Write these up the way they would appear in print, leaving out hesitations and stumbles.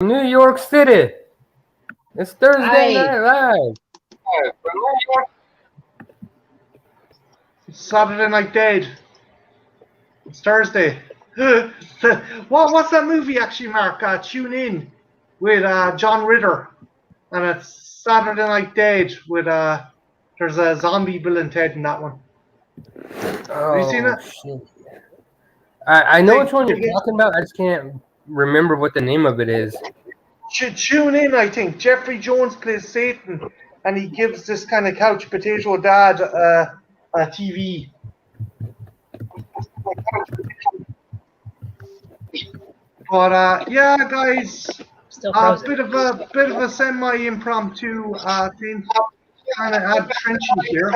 New York City. It's Thursday Hi. Night Live. It's Saturday Night Dead. It's Thursday. What's that movie actually, Mark? Tune In with John Ritter, and it's Saturday Night Dead with there's a zombie Bill and Ted in that one. Have you seen it? Shit. I know Hey, which one you're hey. talking about. I just can't remember what the name of it is. Tune In, I think. Jeffrey Jones plays Satan, and he gives this kind of couch potato dad a TV. But yeah, guys, Still a frozen. bit of a semi-impromptu thing. Kind of add trenches here.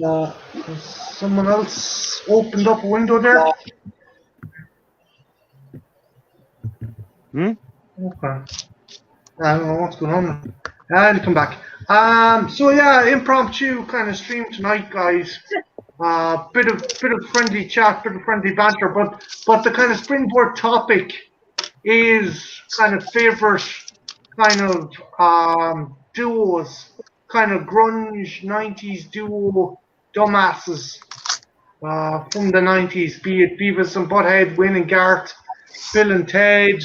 Has someone else opened up a window there? Okay. I don't know what's going on. And come back. So yeah, impromptu kind of stream tonight, guys. Bit of friendly chat, bit of friendly banter, but the kind of springboard topic is kind of favorite kind of duos, kind of grunge 90s duo dumbasses from the 90s, be it Beavis and Butthead, Wayne and Garth, Bill and Ted,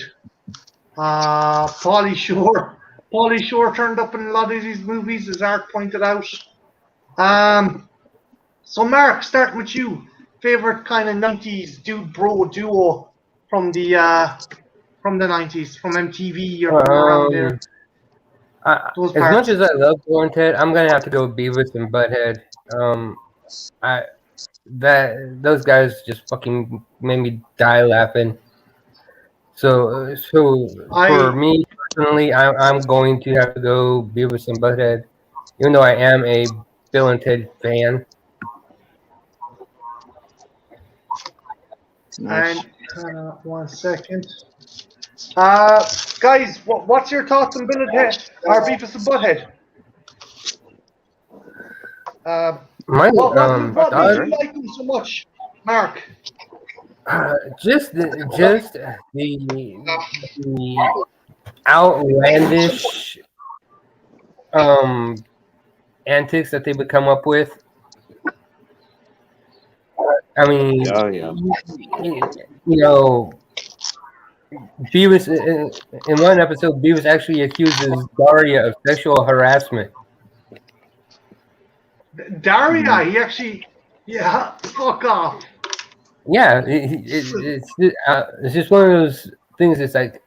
Pauly Shore. Pauly Shore turned up in a lot of these movies, as Art pointed out. So Mark, starting with you, favorite kind of 90s dude bro duo from the 90s, from MTV or around there. As much as I love Bill and Ted, I'm gonna have to go with Beavis and Butthead. Those guys just fucking made me die laughing. So for me personally, I'm going to have to go Beavis and Butthead, even though I am a Bill and Ted fan. Nice. And 1 second. Guys, what's your thoughts on Bill and Ted or Beavis and Butthead? What made you like them so much, Mark? Just the outlandish antics that they would come up with. I mean, you know, Beavis in one episode, Beavis actually accuses Daria of sexual harassment. Daria, he actually, fuck off. Yeah, it's just one of those things. It's like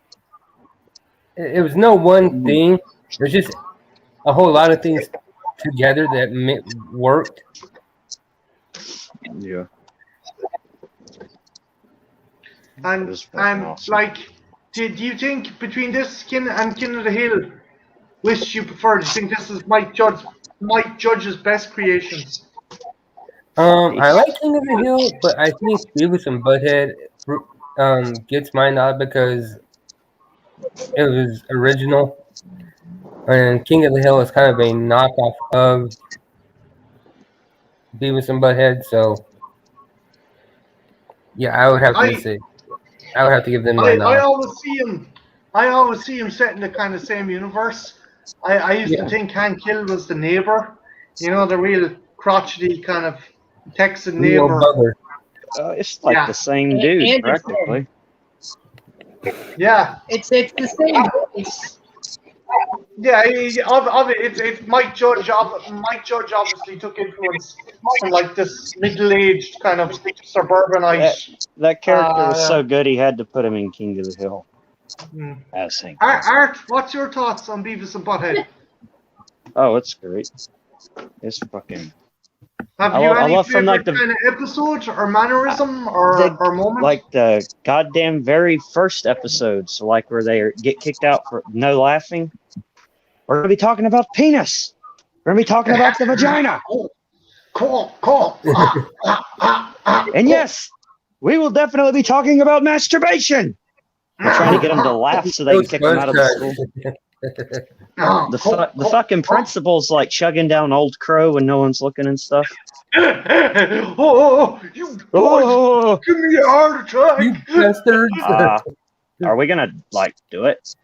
it was no one thing. There's just a whole lot of things together that worked. Yeah. And awesome. Like, do you think between this and King of the Hill, which you prefer? Do you think this is Mike Judge's best creations? I like King of the Hill, but I think Beavis and Butthead gets my nod because it was original, and King of the Hill is kind of a knockoff of Beavis and Butthead. So yeah, I would have to give them my nod. I always see him set in the kind of same universe. I used to think Hank Hill was the neighbor, the real crotchety kind of Texan neighbor. It's like the same dude, practically. Yeah, it's the same. It's Mike Judge. Mike Judge obviously took influence from like this middle-aged kind of suburbanite. That character was so good, he had to put him in King of the Hill. As Hank. Art, what's your thoughts on Beavis and Butthead? Oh, it's great. It's fucking. Have you any favorite kind of episode or mannerism or moment? Like the goddamn very first episode, so like where they get kicked out for no laughing. We're gonna be talking about penis. We're gonna be talking about the vagina. Cool. And yes, we will definitely be talking about masturbation. We're trying to get them to laugh so they can kick them out of the school. The fucking principal's like chugging down Old Crow when no one's looking and stuff. Oh, you Oh, give me a heart attack. You bastards! are we gonna like do it?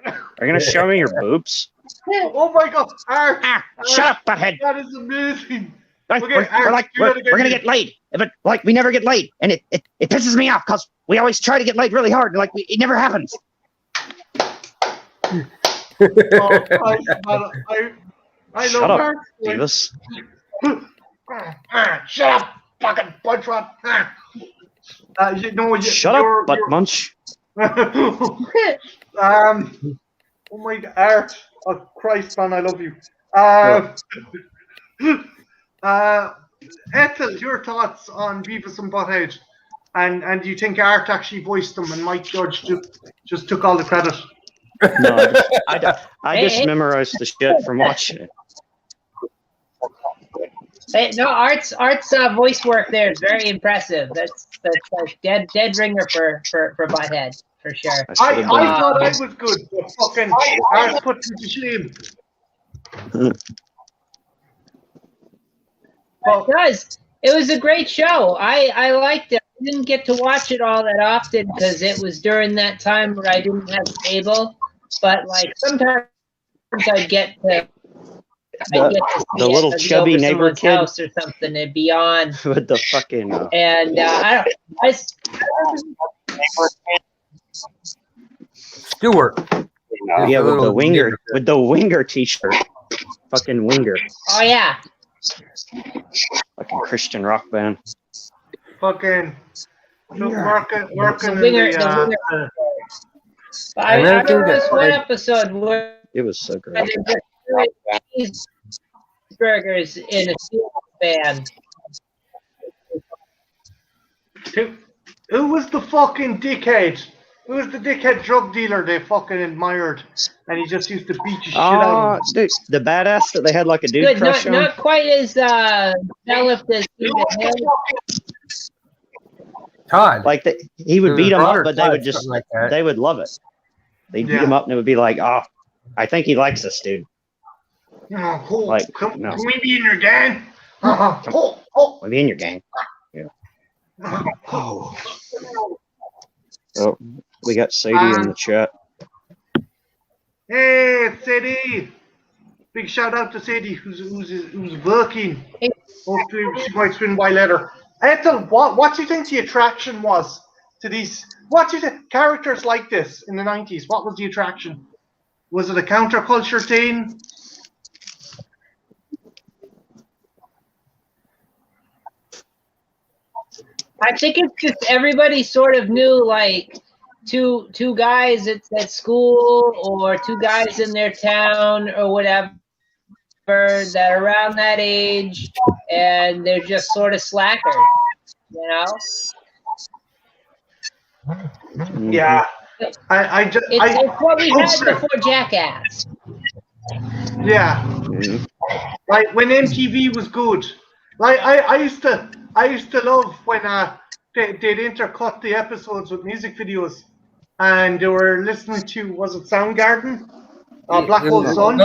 Are you gonna show me your boobs? Oh my god, Art, Shut up, butthead! that is amazing. Like, Okay, we're Art, gonna get laid, but like we never get laid, and it pisses me off because we always try to get laid really hard, and like it never happens. Oh, Christ, man, I Shut love up, Art. Davis. Shut up, fucking bunch rot. Shut up, butt munch. Oh my god, Art. Oh Christ, man, I love you. Ethel, your thoughts on Beavis and Butthead, and do you think Art actually voiced them and Mike Judge just took all the credit? No, I just memorized the shit from watching it. No, Art's voice work there is very impressive. That's like dead ringer for Butthead for sure. I thought I was good, but fucking Art put me to shame. It was a great show. I liked it. I didn't get to watch it all that often because it was during that time where I didn't have cable. But like sometimes I get to the little chubby neighbor kid house or something and be on with the fucking and Stewart. yeah, with the winger t-shirt, fucking winger. Oh yeah, fucking Christian rock band. Fucking working the winger. I remember this one episode where it was so great. Burgers in a steel band. Who was the fucking dickhead? Who was the dickhead drug dealer they fucking admired, and he just used to beat the shit out of him? Dude, the badass that they had like a dude Good, crush on. not quite as developed as Todd. Like he would beat them up, but they would just like that. they would love it. They'd beat him up, and it would be like, oh, I think he likes this dude. Oh, cool. Like, can no. we be in your gang? We'll be in your gang. Yeah. Oh, we got Sadie in the chat. Hey, Sadie! Big shout out to Sadie, who's working. Hopefully, she might swing by later. Ethel, what do you think the attraction was to these? What do you think characters like this in the 90s? What was the attraction? Was it a counterculture thing? I think it's just everybody sort of knew like two guys at school or two guys in their town or whatever that are around that age, and they're just sort of slackers, you know. Yeah, It's what we had before Jackass. Yeah, like when MTV was good. Like I used to love when they'd intercut the episodes with music videos, and they were listening to, was it Soundgarden? Black Hole Sun.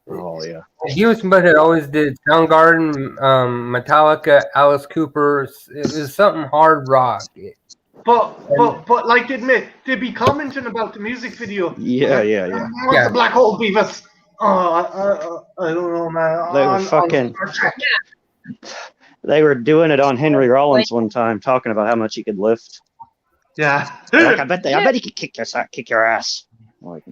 Oh yeah. Beavis and Butthead always did Soundgarden, Metallica, Alice Cooper. It was something hard rock. But like they'd be commenting about the music video. Yeah. What's the black hole, Beavis? I don't know, man. They were fucking. They were doing it on Henry Rollins one time, talking about how much he could lift. Yeah. Like, I bet he could kick your ass. Like,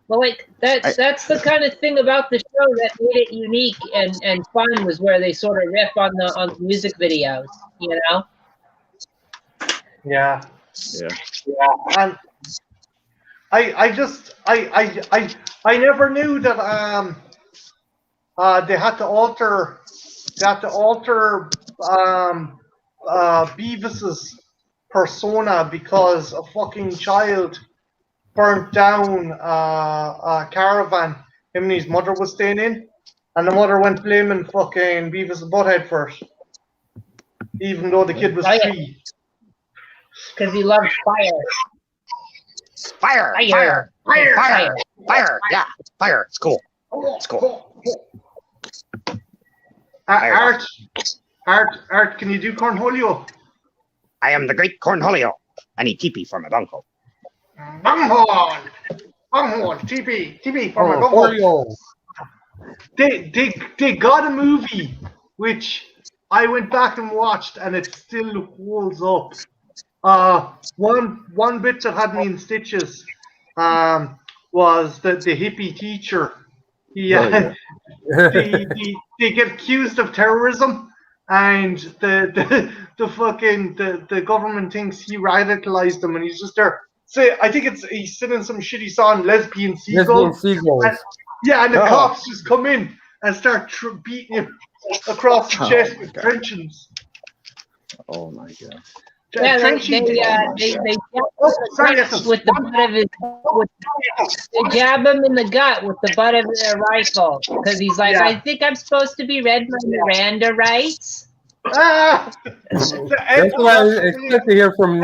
Well, like that's the kind of thing about the show that made it unique and fun, was where they sort of riff on the music videos, you know. Yeah. And I never knew that they had to alter Beavis's persona because a fucking child burnt down a caravan him and his mother was staying in, and the mother went blaming fucking Beavis and Butthead for it, even though the kid was 3. Because he loves fire. Fire! Fire! Fire! Fire! Fire! Yeah, fire. It's cool. It's cool. Art, can you do Cornholio? I am the great Cornholio. I need teepee for my bunghole. Bunghole, TP for my bunghole. They got a movie which I went back and watched, and it still holds up. One bit that had me in stitches was the hippie teacher. They get accused of terrorism, and the government thinks he radicalized them, and he's just there. So I think he's singing some shitty song, Lesbian Seagulls. And the cops just come in and start beating him across the chest with truncheons. Oh my god! Yeah, they jab him in the gut with the butt of their rifle because he's like, I think I'm supposed to be read my Miranda rights. That's what I expect to hear from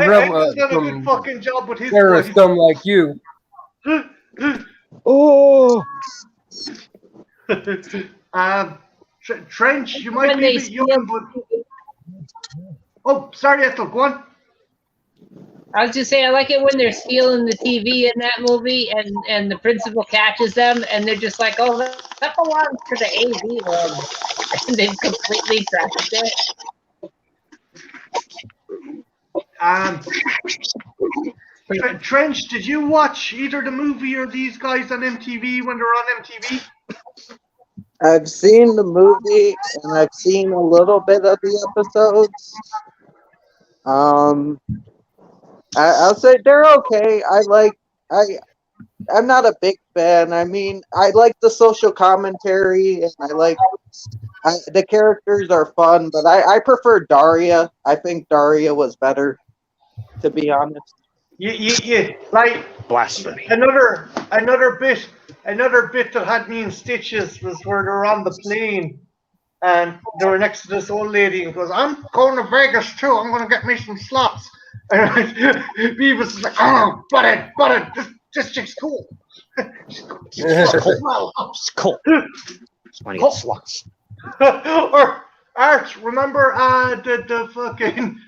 fucking job with his terrorist scum like you. Oh. Trench, you might be a bit young, but... Oh, sorry, Ethel, go on. I was just saying, I like it when they're stealing the TV in that movie, and the principal catches them, and they're just like, "Oh, that belongs to the AV room," and they've completely trashed it. Trench, did you watch either the movie or these guys on MTV when they're on MTV? I've seen the movie and I've seen a little bit of the episodes. I'll say they're okay. I'm not a big fan. I mean, I like the social commentary and the characters are fun, but I prefer Daria. I think Daria was better, to be honest. Yeah, like blasphemy. Another bit that had me in stitches was where they were on the plane and they were next to this old lady and goes, "I'm going to Vegas too. I'm going to get me some slots." And Beavis is like, "Oh, butthead, this chick's cool." She's cool. It's cool. It's funny. It sluts. Or Art, remember the fucking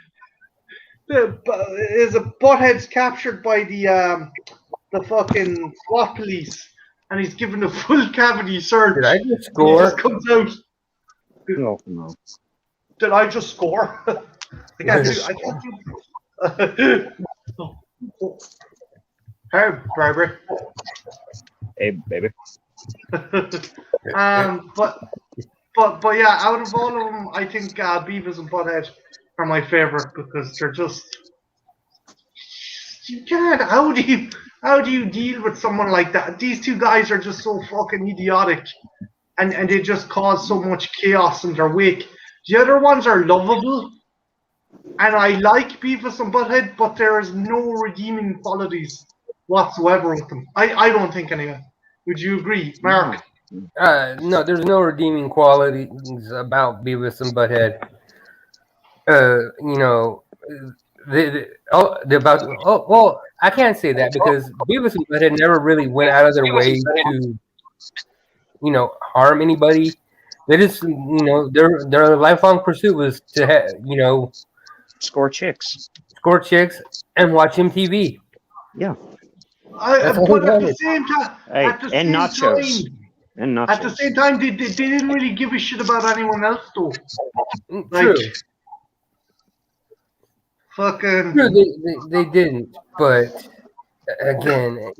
is a Butthead's captured by the fucking SWAT police, and he's given a full cavity search. Did I just score? He just comes out. No. Did I just score? I can't do. Hey, baby. Hey, baby. But yeah, out of all of them, I think Beavis and Butthead are my favorite because they're just. You can't. How do you deal with someone like that? These two guys are just so fucking idiotic, and they just cause so much chaos in their wake. The other ones are lovable, and I like Beavis and Butthead, but there is no redeeming qualities whatsoever with them. I don't think anyway. Would you agree, Mark? No, there's no redeeming qualities about Beavis and Butthead. I can't say that because Beavis and Butthead never really went out of their way to, harm anybody. They just, their lifelong pursuit was to, score chicks and watch MTV. Yeah. But at the same time, and nachos. At the same time, they didn't really give a shit about anyone else, though. True. Fucking. True, they didn't. But again,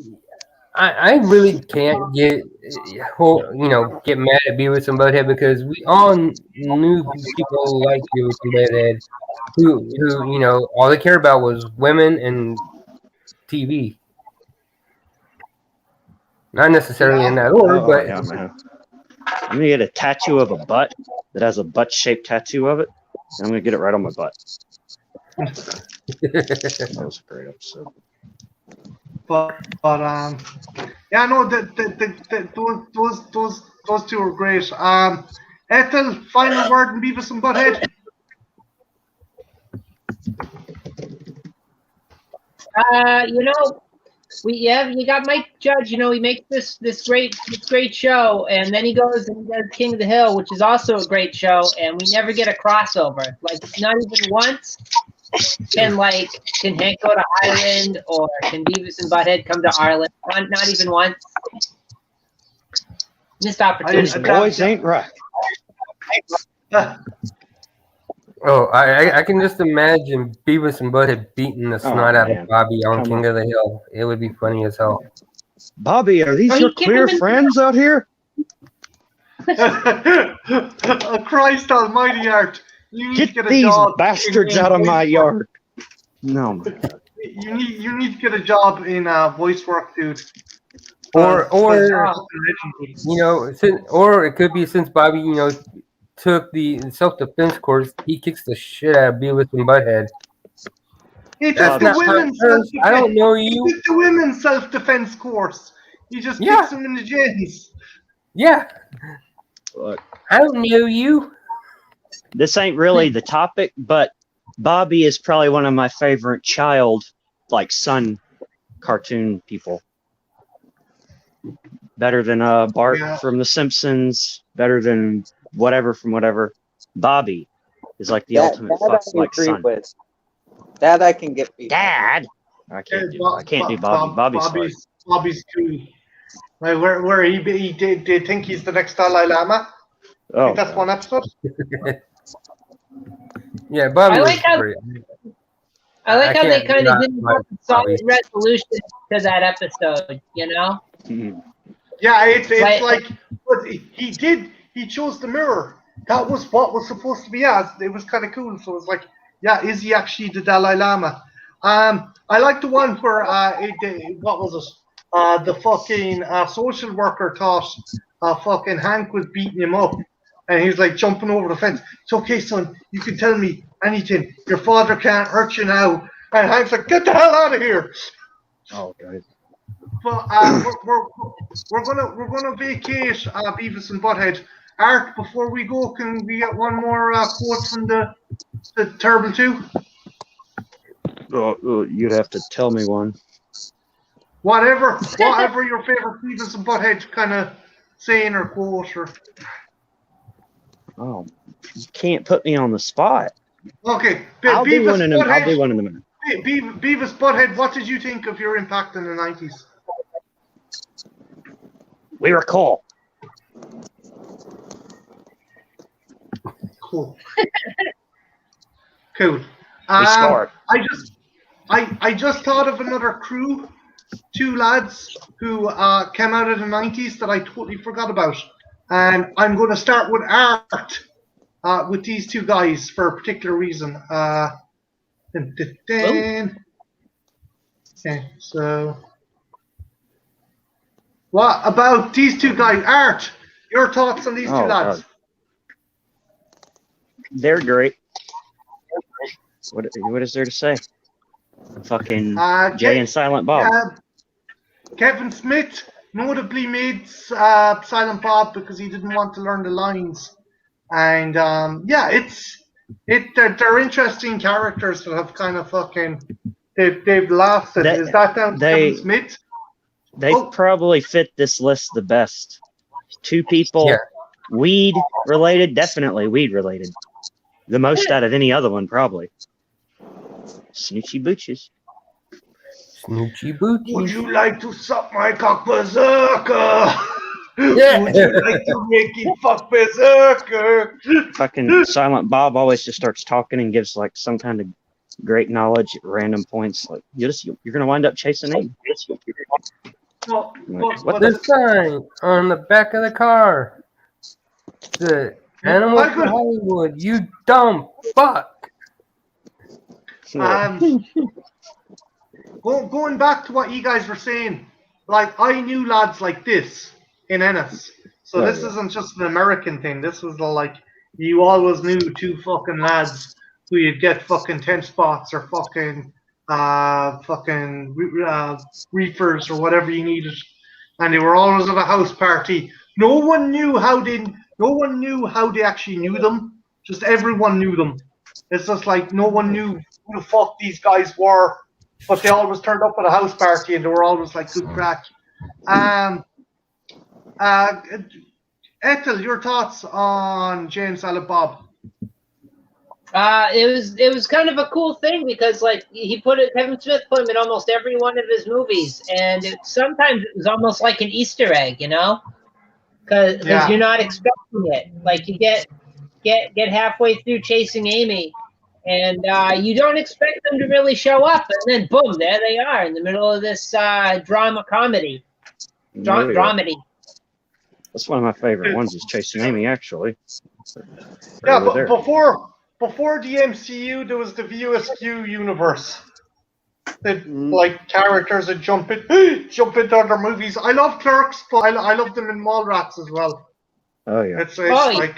I really can't get mad at Beavis and Butthead because we all knew people like Beavis and Butthead who all they cared about was women and TV. Not necessarily in that order, but yeah, man. I'm gonna get a tattoo of a butt that has a butt-shaped tattoo of it, and I'm gonna get it right on my butt. That was a great episode. Yeah, no, those two are great. Ethel, final word on Beavis and Butthead. you got Mike Judge. You know, he makes this great show, and then he goes and he does King of the Hill, which is also a great show, and we never get a crossover. Like, not even once can Hank go to Ireland, or can Beavis and Butthead come to Ireland? Not even once. Missed opportunity. These boys ain't right. Oh, I can just imagine Beavis and Butthead beating the snot out of Bobby on King of the Hill. It would be funny as hell. Bobby, are these your queer friends out here? Christ almighty, Art. You need Get to get a these job bastards out of my yard. No, my God. You need to get a job in voice work, dude. Or you know, or it could be since Bobby, you know, took the self-defense course, he kicks the shit out of Beavis and Butthead. He took the women's self-defense. I don't know you. He took the women's self-defense course. He just kicks them in the gins. Yeah. Look, I don't know you. this ain't really the topic, but Bobby is probably one of my favorite son cartoon people. Better than Bart from The Simpsons, better than whatever from whatever. Bobby is like the ultimate son. With. That I can get beat. Dad, I can't do Bobby. Bobby's cool. Like where he did think he's the next Dalai Lama. I think that's one episode. Yeah, Bobby. I like how they kind of didn't have a solid resolution to that episode. You know. Mm-hmm. Yeah, it's like but he chose the mirror. That was what was supposed to be as. It was kind of cool. So it's like, yeah, is he actually the Dalai Lama? I like the one where what was it? The fucking social worker thought fucking Hank was beating him up, and he's like jumping over the fence. It's okay, son. You can tell me anything. Your father can't hurt you now. And Hank's like, get the hell out of here. Oh, God. But we're gonna vacate Beavis and Butthead. Art, before we go, can we get one more quote from the Terrible 2? Oh, you'd have to tell me one. Whatever your favorite Beavis and Butthead kind of saying or quote or. Oh, you can't put me on the spot. Okay, I'll do one in a minute. Beavis Butthead, what did you think of your impact in the 90s? We were cool. Cool. Cool. We scored. I just thought of another crew, 2 lads who came out of the 90s that I totally forgot about. And I'm going to start with Art with these 2 guys for a particular reason. Okay, so what about these 2 guys? Art, your thoughts on these 2 lads? God. They're great. What is there to say? Fucking Jay and Silent Bob. Kevin Smith notably made Silent Bob because he didn't want to learn the lines, and they're interesting characters that have kind of fucking they've lasted. Is that down to Kevin Smith? They probably fit this list the best. 2 people, weed related, definitely weed related. The most out of any other one, probably. Snoochie Booches. Snoochie Booches. Would you like to suck my cock, berserker? Yeah. Would you like to make it fuck berserker? Fucking Silent Bob always just starts talking and gives like some kind of great knowledge at random points. Like you're gonna wind up chasing him. What the sign on the back of the car? The Animal from Hollywood, you dumb fuck. Going back to what you guys were saying, like I knew lads like this in Ennis, so this isn't just an American thing. This was like you always knew 2 fucking lads who you'd get fucking 10 spots or fucking reefers or whatever you needed, and they were always at a house party. No one knew how they actually knew them. Just everyone knew them. It's just like no one knew who the fuck these guys were. but they always turned up at a house party and they were always like good crack. Ethel, your thoughts on Jay and Silent Bob? It was kind of a cool thing because like Kevin Smith put him in almost every one of his movies, and sometimes it was almost like an Easter egg, you know, because you're not expecting it. Like you get halfway through Chasing Amy, and you don't expect them to really show up, and then boom, there they are in the middle of this drama comedy. Dramedy. That's one of my favorite ones. Is Chasing Amy, actually. Yeah, but before the MCU, there was the View Askew universe. That like characters that jump into other movies. I love Clerks, but I love them in Mallrats as well. Oh yeah. It's like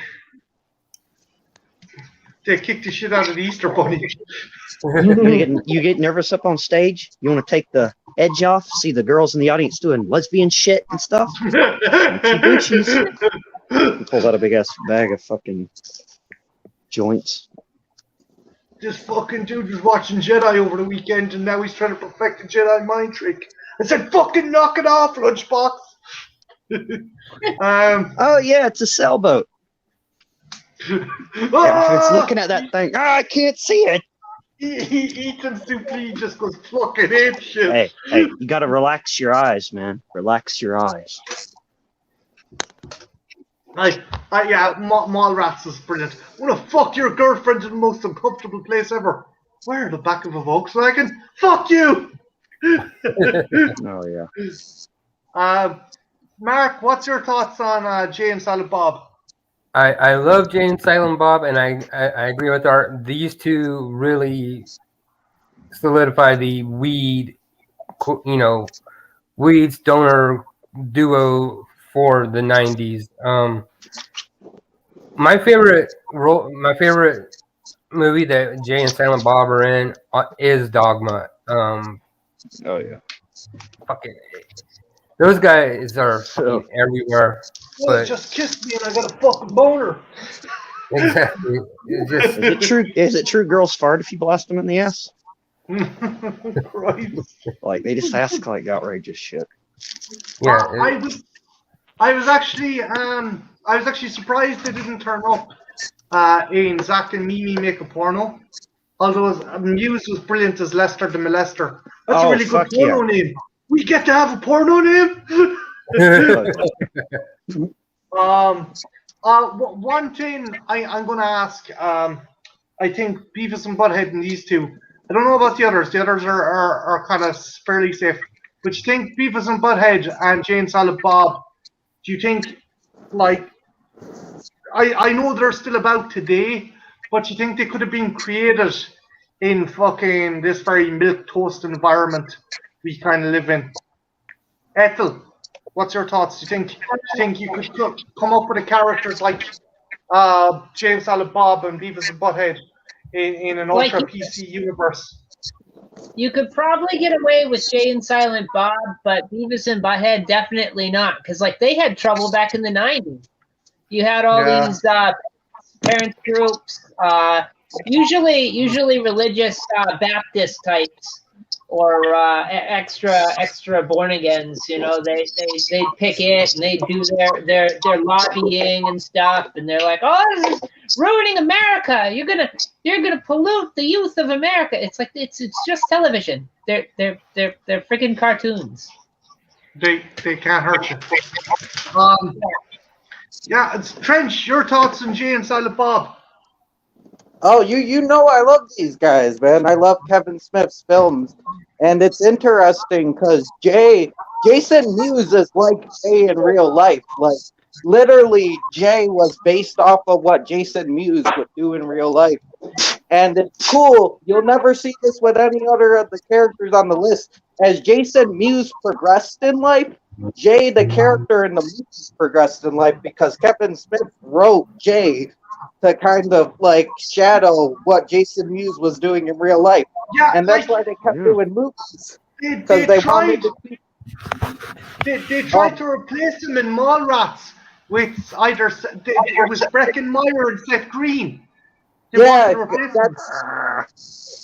they kick the shit out of the Easter Bunny. You get nervous up on stage. You want to take the edge off. See the girls in the audience doing lesbian shit and stuff. You pull out a big ass bag of fucking joints. This fucking dude was watching Jedi over the weekend, and now he's trying to perfect the Jedi mind trick. I said, "Fucking knock it off, Lunchbox." Oh yeah, it's a sailboat. Everyone's looking at that thing. I can't see it. Ethan Suplee just goes fucking ape shit. Hey, you gotta relax your eyes, man. Relax your eyes. Mallrats is brilliant. I want to fuck your girlfriend in the most uncomfortable place ever. Where? The back of a Volkswagen? Fuck you! Oh, yeah. Mark, what's your thoughts on Jay and Silent Bob? I love Jay and Silent Bob, and I agree with Art. These two really solidify the weed stoner duo for the 90s. My favorite movie that Jay and Silent Bob are in is Dogma. Oh yeah. Fucking, those guys are everywhere. But just kissed me and I got a fucking boner. Exactly. Is it true girls fart if you blast them in the ass? Right. Like they just ask like outrageous shit. Yeah. I was actually surprised they didn't turn up in Zack and Mimi Make a Porno. Although Muse was brilliant as Lester the Molester. That's a really good porno name. We get to have a porno name. One thing I'm going to ask. I think Beavis and Butthead and these two. I don't know about the others. The others are kind of fairly safe. But you think Beavis and Butthead and Jay and Silent Bob? Do you think, like, I know they're still about today, but you think they could have been created in fucking this very milquetoast environment we kind of live in? Ethel, what's your thoughts? Do you think you could come up with the characters like Jay and Silent Bob and Beavis and Butthead in an ultra PC universe? You could probably get away with Jay and Silent Bob, but Beavis and Butthead definitely not, because like they had trouble back in the 90s. You had all these parent groups, usually religious Baptist types or extra born agains. You know, they pick it and they do their lobbying and stuff, and they're like, "Oh, this is ruining America. You're gonna pollute the youth of America." It's like it's just television. They're freaking cartoons. They can't hurt you. Yeah, it's Trench. Your thoughts on Jay and Silent Bob? Oh, you know I love these guys, man. I love Kevin Smith's films, and it's interesting because Jason Mewes is like Jay in real life. Like literally, Jay was based off of what Jason Mewes would do in real life, and it's cool. You'll never see this with any other of the characters on the list. As Jason Mewes progressed in life, Jay, the character in the movies, progressed in life because Kevin Smith wrote Jay to kind of like shadow what Jason Mewes was doing in real life. Yeah, and that's why they kept doing movies. Because they tried to replace him in Mallrats with either it was Breckin Meyer and Seth Green. Yeah, wanted to replace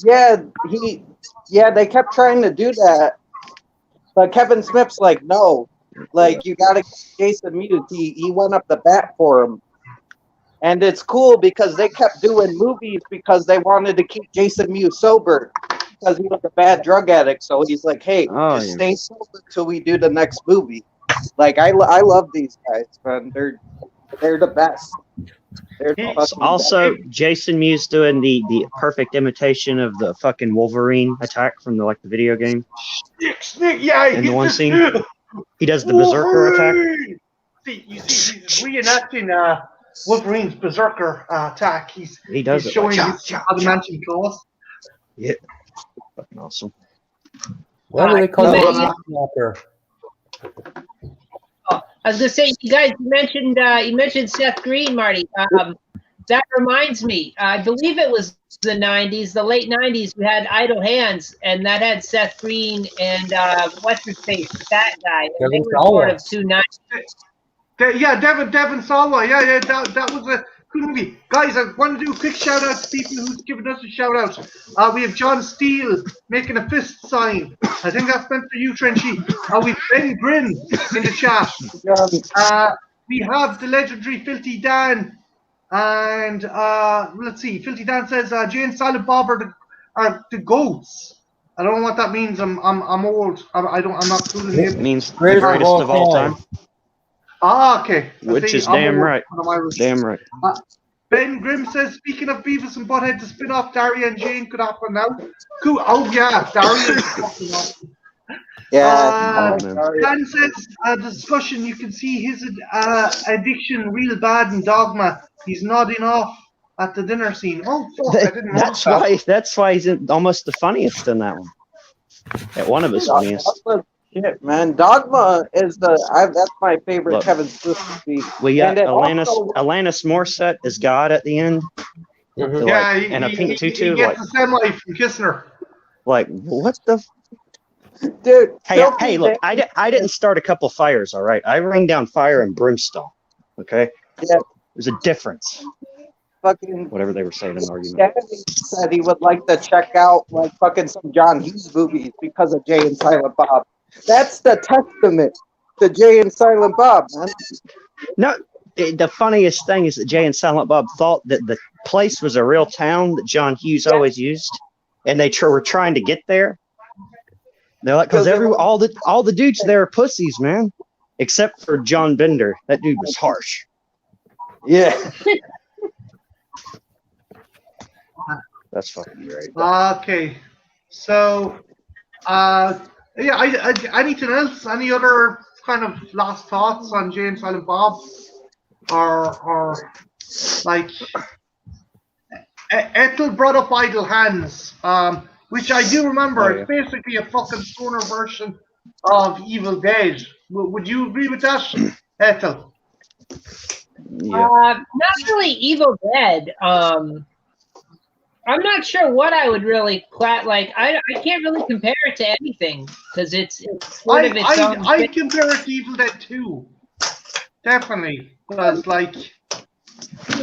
him. they kept trying to do that, but Kevin Smith's like, no, like you gotta get Jason Mewes. He went up the bat for him, and it's cool because they kept doing movies because they wanted to keep Jason Mewes sober because he was a bad drug addict. So he's like, hey, just stay sober till we do the next movie. Like I love these guys, man. They're the best. Also, Jason Mewes doing the perfect imitation of the fucking Wolverine attack from the video game. Snake, yeah. In the one scene, he does the Berserker attack. You see, he's reenacting Wolverine's Berserker attack. He's showing his adamantium claws. Yeah, fucking awesome. What do they call it? I was gonna say, you guys mentioned Seth Green, Marty. That reminds me. I believe it was the '90s, the late '90s. We had Idle Hands, and that had Seth Green and what's his face, that guy. And they were sort of two '90s. Yeah, Devon Sawa. Yeah, that was a good movie. Guys, I want to do a quick shout out to people who's given us a shout out. We have John Steele making a fist sign. I think that's meant for you, Trenchy. We have Ben Grimm in the chat. We have the legendary Filthy Dan. And let's see, Filthy Dan says Jay and Silent Bob are the goats. I don't know what that means. I'm old. I'm not cool in the It means the greatest of all time. Okay. Which is damn right. Damn right. Ben Grimm says, speaking of Beavis and Butthead, the spin-off Daria and Jane could happen now. Cool. Oh yeah, Daria is fucking awesome. Yeah. Dan says, the discussion, you can see his addiction real bad in Dogma. He's nodding off at the dinner scene. Oh fuck, I didn't know that's why he's almost the funniest in that one. At one of his funniest. Shit, man, Dogma is that's my favorite Kevin Smith movie. We got Alanis Morissette as God at the end. Mm-hmm. Yeah, and a pink tutu. He gets the semi from kissing her. Like, what the? Dude, hey, look, I didn't start a couple fires, all right? I rained down fire and brimstone, okay? Yeah. There's a difference. Fucking whatever they were saying in the argument. Danny said he would like to check out like fucking some John Hughes movies because of Jay and Silent Bob. That's the testament to Jay and Silent Bob, man. No, the funniest thing is that Jay and Silent Bob thought that the place was a real town that John Hughes always used, and they were trying to get there. They're like, because all the dudes there are pussies, man, except for John Bender. That dude was harsh. Yeah. That's fucking great. Okay, so anything else? Any other kind of last thoughts on Jay and Silent Bob, or like Ethel brought up Idle Hands, which I do remember. Oh, yeah. It's basically a fucking stoner version of Evil Dead. Would you agree with that, Ethel? Yeah. Not really Evil Dead. I'm not sure what I would really like. I can't really compare it to anything because it's sort of its own. I compare it to Evil Dead 2. Definitely, because like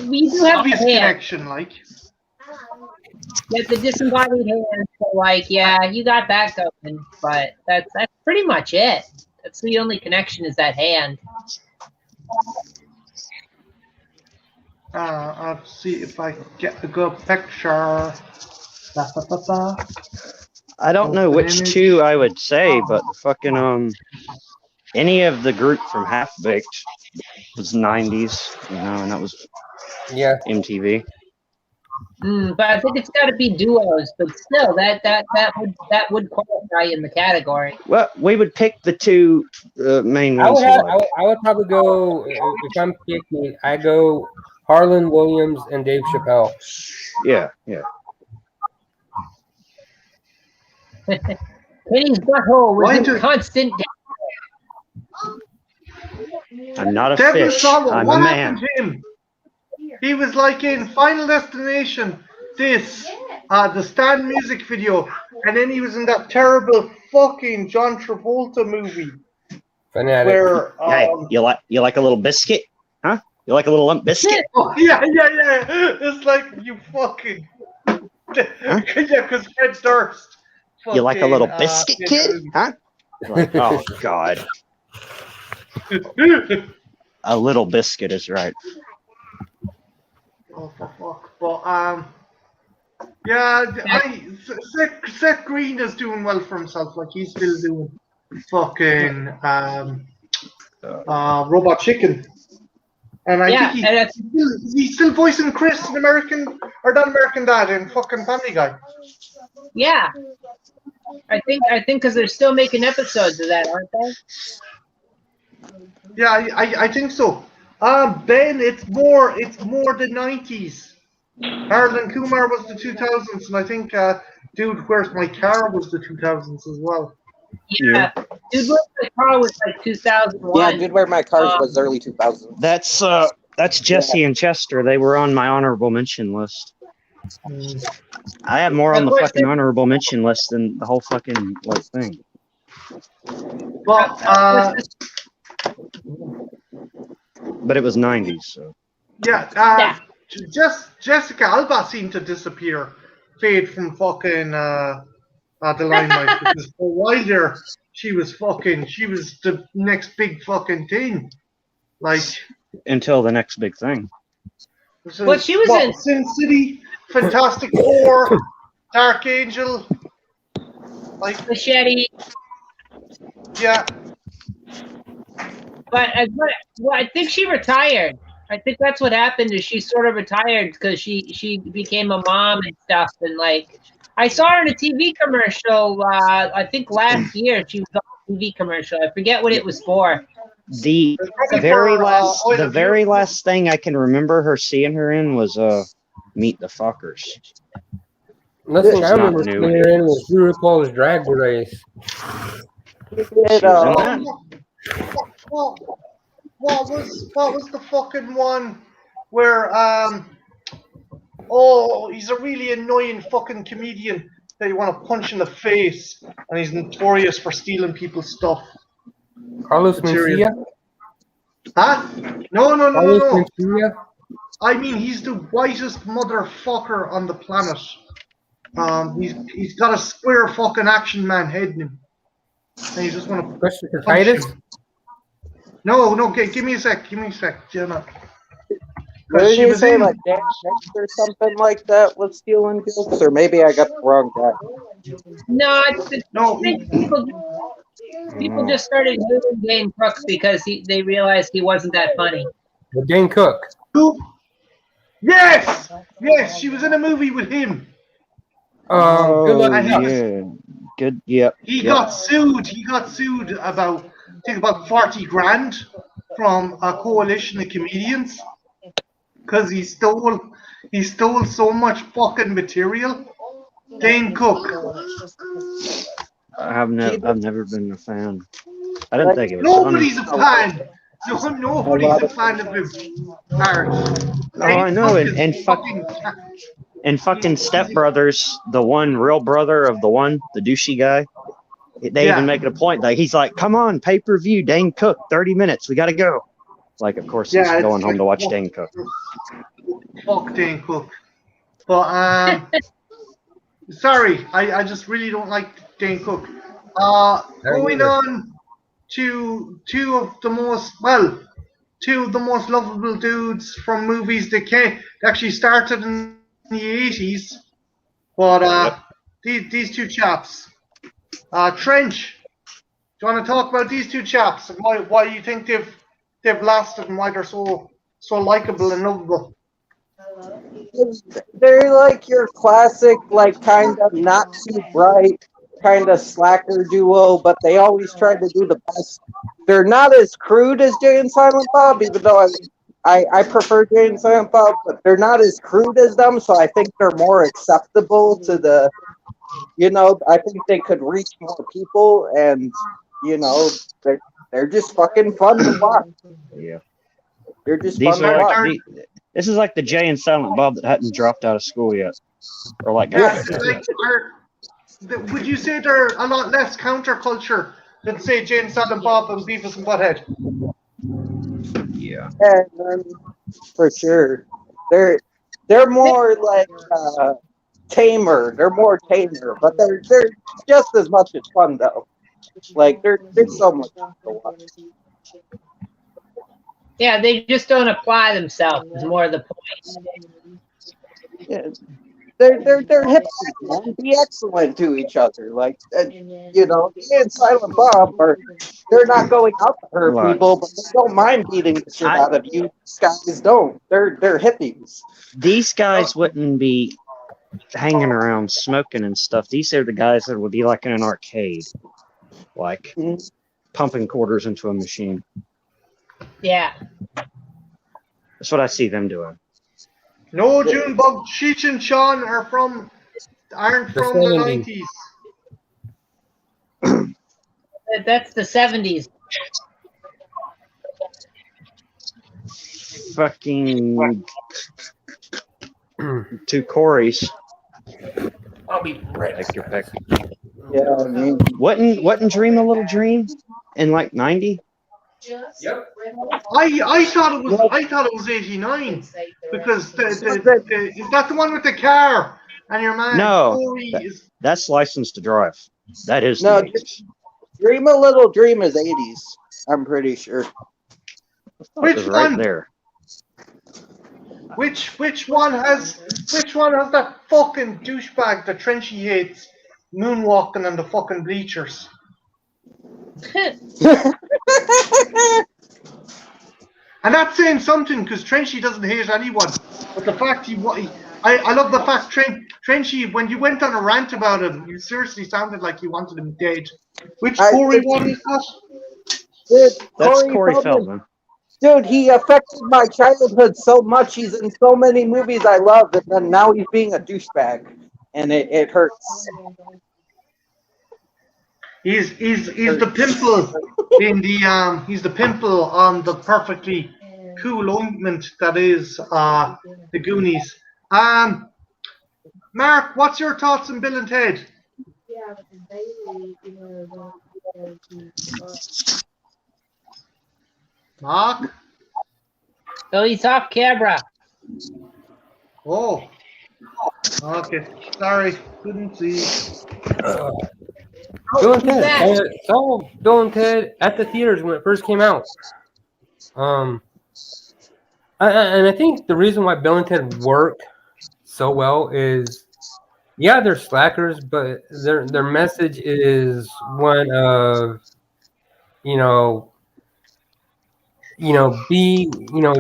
we do have obvious connection, like. Get the disembodied hand. So like, yeah, you got that going, but that's pretty much it. That's the only connection is that hand. I'll see if I get a good picture. I don't know which two I would say, but fucking any of the group from Half Baked was 90s, and that was MTV. But I think it's got to be duos. But still, that would qualify in the category. Well, we would pick the two main ones. I would probably go if I'm picking. I go Harlan Williams and Dave Chappelle. Yeah. Kenny's butthole was in constant. I'm not a Devin fish. Sawa, I'm what a happened man. to him? He was like in Final Destination, the Stan music video, and then he was in that terrible fucking John Travolta movie. Fanatic. Where Hey, you like a little biscuit, huh? You like a little Limp Biscuit? Oh, yeah. It's like you fucking. Yeah, because Fred Durst. You like a little fucking, biscuit, kid? Huh? Like, oh God, a little biscuit is right. Oh, for fuck. But, yeah, Seth Green is doing well for himself. Like, he's still doing fucking, Robot Chicken. And I think he's still voicing Chris in American, or not American Dad, in fucking Family Guy. Yeah. I think because they're still making episodes of that, aren't they? Yeah, I think so. Ben, it's more the 90s. Harold and Kumar was the 2000s, and I think Dude, Where's My Car was the 2000s as well. Yeah. Dude, Where's My Car was like 2001. Yeah, Dude, Where My Car was early 2000s. That's Jesse and Chester. They were on my honorable mention list. I have more on the fucking honorable mention list than the whole fucking thing. Well, but it was 90s, so. Yeah, Jessica Alba seemed to disappear, fade from fucking the limelight, because for a while there, she was the next big fucking thing. Like, until the next big thing. Well, she was in Sin City, Fantastic Four, Dark Angel, like Machete. Yeah. But I think she retired. I think that's what happened. Is she sort of retired because she became a mom and stuff, and like I saw her in a TV commercial. I think last year she was on a TV commercial. I forget what it was for. The very last thing I can remember seeing her in was Meet the Fockers. Nothing I remember seeing her in was RuPaul's Drag Race. What was the fucking one where he's a really annoying fucking comedian that you want to punch in the face, and he's notorious for stealing people's stuff. Carlos Mencia? Huh? No. Mencia? I mean, he's the whitest motherfucker on the planet. He's got a square fucking Action Man head in him. And you just want to Christopher Titus? No, give me a sec, Jenna. What did you say, like Dan Next or something like that was stealing jokes? Or maybe I got the wrong guy. No, people just started using Dane Cook because they realized he wasn't that funny. Well, Dane Cook. Who? Yes, she was in a movie with him. Good luck. Yeah. Good. Yep. He got sued. He got sued about, I think, about 40 grand from a coalition of comedians because he stole so much fucking material. Dane Cook. I've never been a fan. I didn't think it was. Nobody's a fan. Nobody's a fan of him. Oh, I know. And fucking Step Brothers, the one real brother of the douchey guy, they even make it a point. Like, he's like, come on, pay-per-view, Dane Cook, 30 minutes, we got to go. Like, of course, he's going home to watch Dane Cook. Fuck Dane Cook. But, sorry, I just really don't like Dane Cook. Going on to two of the most lovable dudes from movies that actually started in the 80s, but these two chaps, Trench. Do you want to talk about these two chaps and why you think they've lasted and why they're so likable and lovable? They're like your classic, like kind of not too bright, kind of slacker duo, but they always try to do the best. They're not as crude as Jay and Silent Bob, even though I prefer Jay and Silent Bob, but they're not as crude as them, so I think they're more acceptable to the, I think they could reach more people, and, they're just fucking fun to watch. Yeah. They're just fun to watch. This is like the Jay and Silent Bob that hadn't dropped out of school yet. Or like, would you say they're a lot less counterculture than, say, Jay and Silent Bob and Beavis and Butthead? Yeah. for sure. They're more like tamer. They're more tamer, but they're just as much as fun though. Like there's so much to watch. Yeah, they just don't apply themselves. Is more the point. Yeah. They're hippies, man. Be excellent to each other. Like you know, me and Silent Bob they're not going out to hurt people, but they don't mind beating the shit out of you. These guys don't. They're hippies. These guys wouldn't be hanging around smoking and stuff. These are the guys that would be like in an arcade, like pumping quarters into a machine. Yeah. That's what I see them doing. No, Junebug, Cheech and Sean aren't from the 90s. That's the 70s. Fucking two Corys. I'll be right Take your pick. Yeah, I mean, Wasn't Dream a Little Dream in like 90? Yep. I thought it was 89 because is that the one with the car and your man No, Corey is that's License to Drive. That is No, the 80s. Dream a Little Dream is 80s. I'm pretty sure. Which It was right one? there. Which one has that fucking douchebag that Trenchy hates moonwalking on the fucking bleachers? And that's saying something because Trenchy doesn't hate anyone. But the fact I love the fact Trenchy, when you went on a rant about him, you seriously sounded like you wanted him dead. Which Corey one is that? Dude, That's Corey Feldman. Dude, he affected my childhood so much. He's in so many movies I love, and then now he's being a douchebag, and it hurts. He's the pimple in the he's the pimple on the perfectly cool ointment that is the Goonies. Mark, what's your thoughts on Bill and Ted? Mark? So he's off camera. Oh. Okay. Sorry. Couldn't see. Bill and Ted. I saw Bill and Ted at the theaters when it first came out. And I think the reason why Bill and Ted work so well is, yeah, they're slackers, but their message is one of,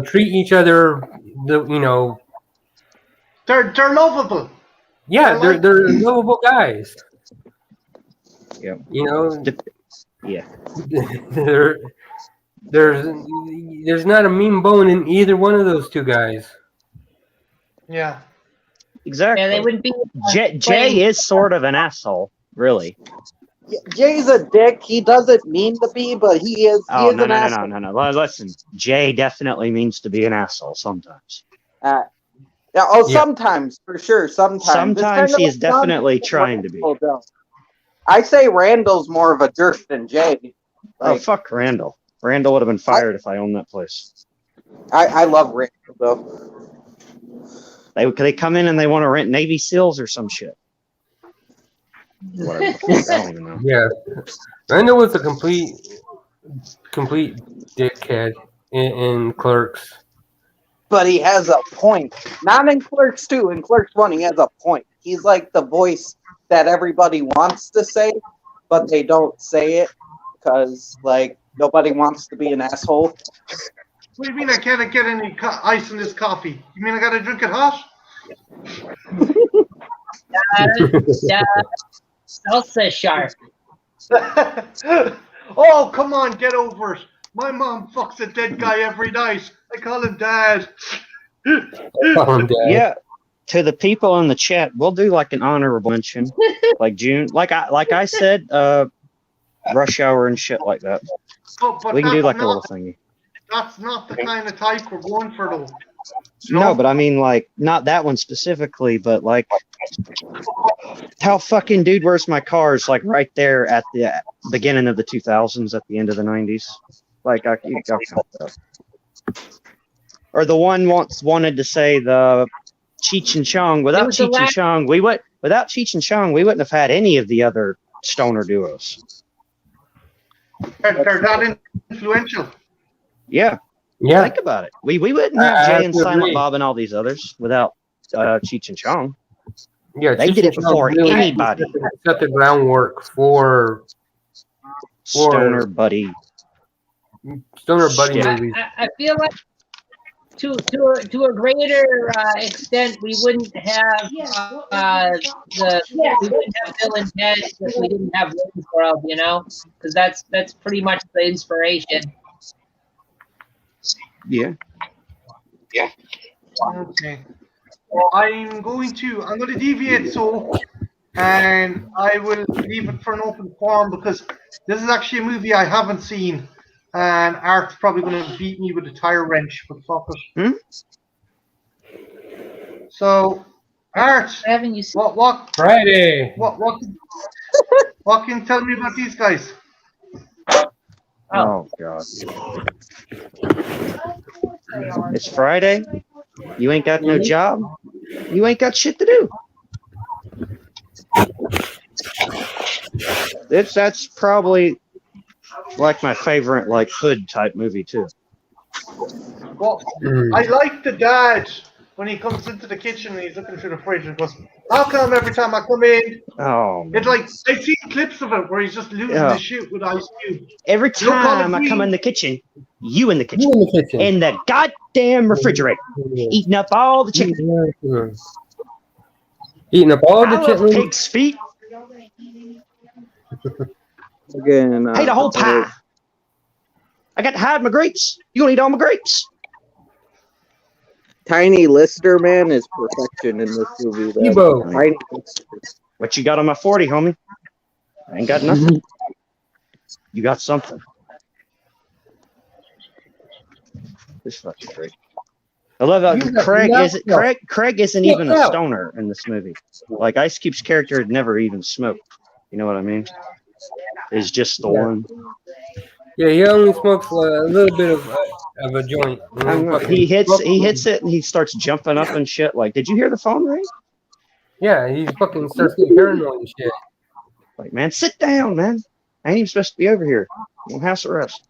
treat each other, They're lovable. Yeah, they're lovable guys. Yeah. Yeah. There's not a mean bone in either one of those two guys. Yeah. Exactly. Yeah, they wouldn't be. Jay is sort of an asshole, really. Jay's a dick. He doesn't mean to be, but he is. Oh, an asshole. no. Listen, Jay definitely means to be an asshole sometimes. Sometimes, for sure. Sometimes he is definitely trying to be. I say Randall's more of a jerk than Jay. Fuck Randall. Randall would have been fired if I owned that place. I love Randall, though. They come in and they want to rent Navy SEALs or some shit. Whatever. I don't even know. Yeah. Randall was a complete dickhead in Clerks. But he has a point. Not in Clerks 2. In Clerks 1, he has a point. He's like the voice that everybody wants to say, but they don't say it because, nobody wants to be an asshole. What do you mean I can't get any ice in this coffee? You mean I gotta drink it hot? Salsa sharp. Oh, come on, get over it. My mom fucks a dead guy every night. I call him Dad. Yeah. To the people in the chat, we'll do like an honorable mention, like June, like I said, Rush Hour and shit like that. But we can do like a little thingy. That's not the kind of type we're going for, though. No, but I mean, not that one specifically, but how fucking Dude, Where's My Car is right there at the beginning of the 2000s, at the end of the 90s. or the one once wanted to say the Cheech and Chong. Without was the Cheech and Chong, without Cheech and Chong, we wouldn't have had any of the other stoner duos. They're that influential. Yeah, Yeah. think about it. We wouldn't have I Jay and Silent agree. Bob and all these others without Cheech and Chong. Yeah, They Cheech did it and Chong before really anybody. set the groundwork for Stoner Buddy. Stoner Buddy Shit. movies. I feel like to a greater extent, we wouldn't have we wouldn't have Bill and Ted if we didn't have Wayne's World, you know, because that's pretty much the inspiration. Yeah. Okay. I'm going to deviate and I will leave it for an open forum because this is actually a movie I haven't seen, and Art's probably going to beat me with a tire wrench, but fuck it. So, Art, Haven't you seen? what Friday. what can you tell me about these guys? Oh God. It's Friday. You ain't got no job. You ain't got shit to do. That's probably like my favorite like hood type movie too. Well, I like the dad when he comes into the kitchen and he's looking through the fridge and goes, "How come every time I come in?" Oh, It's like I've seen clips of it where he's just losing his shit with Ice Cube. every Look on the time I come in the kitchen, you in the You kitchen, in the kitchen. in the goddamn refrigerator, eating up all the chicken. Eating up all I the love chitlins. pig's feet. Again, I ate a whole pie. I got to hide my grapes. You gonna eat all my grapes? Tiny Lister, man, is perfection in this movie. Man. Ebo. Tiny Lister. What you got on my 40, homie? I ain't got nothing. You got something. This fucking great. I love You how got Craig nothing. isn't Craig isn't even a out. stoner in this movie. Like Ice Cube's character had never even smoked. You know what I mean? Is just the one. Yeah, he only smokes a little bit of a joint. He hits it and he starts jumping up and shit. Like, did you hear the phone ring? Yeah, he fucking starts getting paranoid and shit. Like, man, sit down, man. I ain't even supposed to be over here. I'm on house arrest.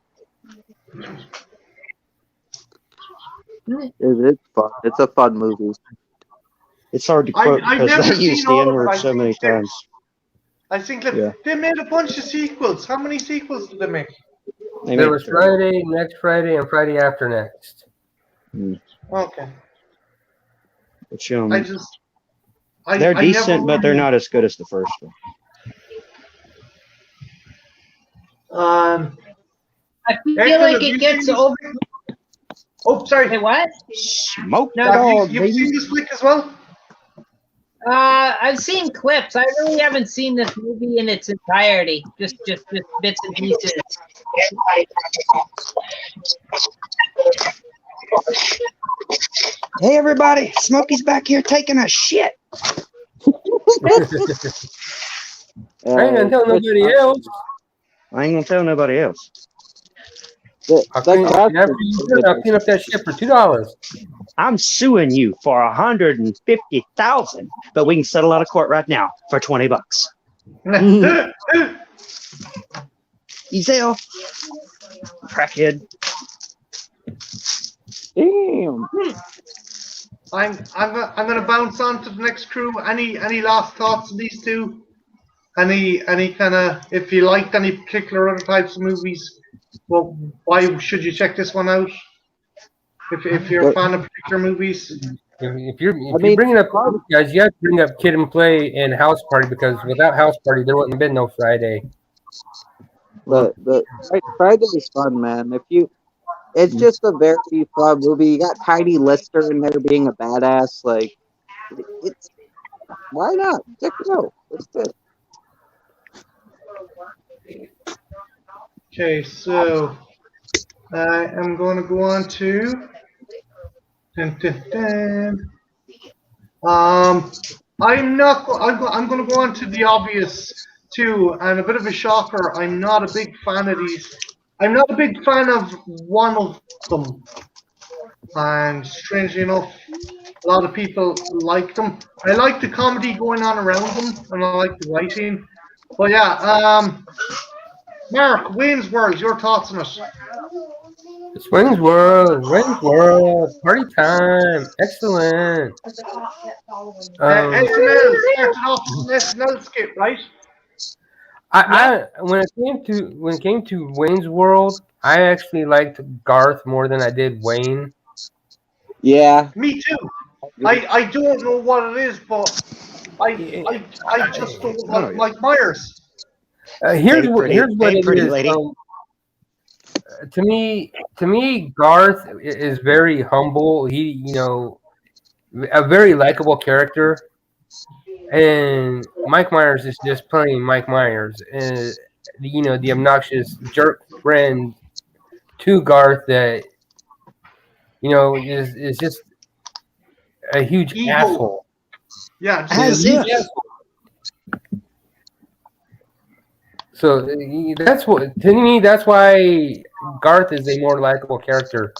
It's fun. It's a fun movie. It's hard to quote I've because never I used seen the all of N-word it. so many times. I think Yeah. they made a bunch of sequels. How many sequels did they make? They There made was three. Friday, next Friday, and Friday after next. Okay. But, I they're never decent, but they're really- not as good as the first one. I feel Excellent. like Have it you gets seen this? over. Oh, sorry. Hey, what? Smoke No, dog, You've seen baby. this flick as well? I've seen clips. I really haven't seen this movie in its entirety. Just bits and pieces. Hey, everybody. Smokey's back here taking a shit. I ain't gonna tell nobody else. I ain't going to tell nobody else. I'll clean up that shit for $2. I'm suing you for $150,000, but we can settle out of court right now for $20. Ezel, crackhead. Damn. I'm gonna bounce on to the next crew. Any last thoughts on these two? Any kind of, if you liked any particular other types of movies, well, why should you check this one out? If you're a fan of particular movies. If you're bringing up guys, you have to bring up Kid and Play and House Party, because without House Party, there wouldn't have been no Friday. The Friday is fun, man. It's just a very fun movie. You got Tiny Lister in there being a badass. Like, it's why not? Check it out. It's good. Okay, so I am going to go on to. I'm going to go on to the obvious too, and a bit of a shocker. I'm not a big fan of these. I'm not a big fan of one of them. and strangely enough, a lot of people like them. I like the comedy going on around them, and I like the writing. But yeah, Mark, Wayne's World, your thoughts on it? It's Wayne's World, party time, excellent. SNL started off as an SNL skit, right? When it came to Wayne's World, I actually liked Garth more than I did Wayne. Yeah. Me too. I don't know what it is, but I just don't like Mike Myers. Here's what it is. Lady. To me, Garth is very humble. He, a very likable character, and Mike Myers is just playing Mike Myers, and the obnoxious jerk friend to Garth that is just a huge asshole. Yeah, As if. So that's what, to me, that's why Garth is a more likable character.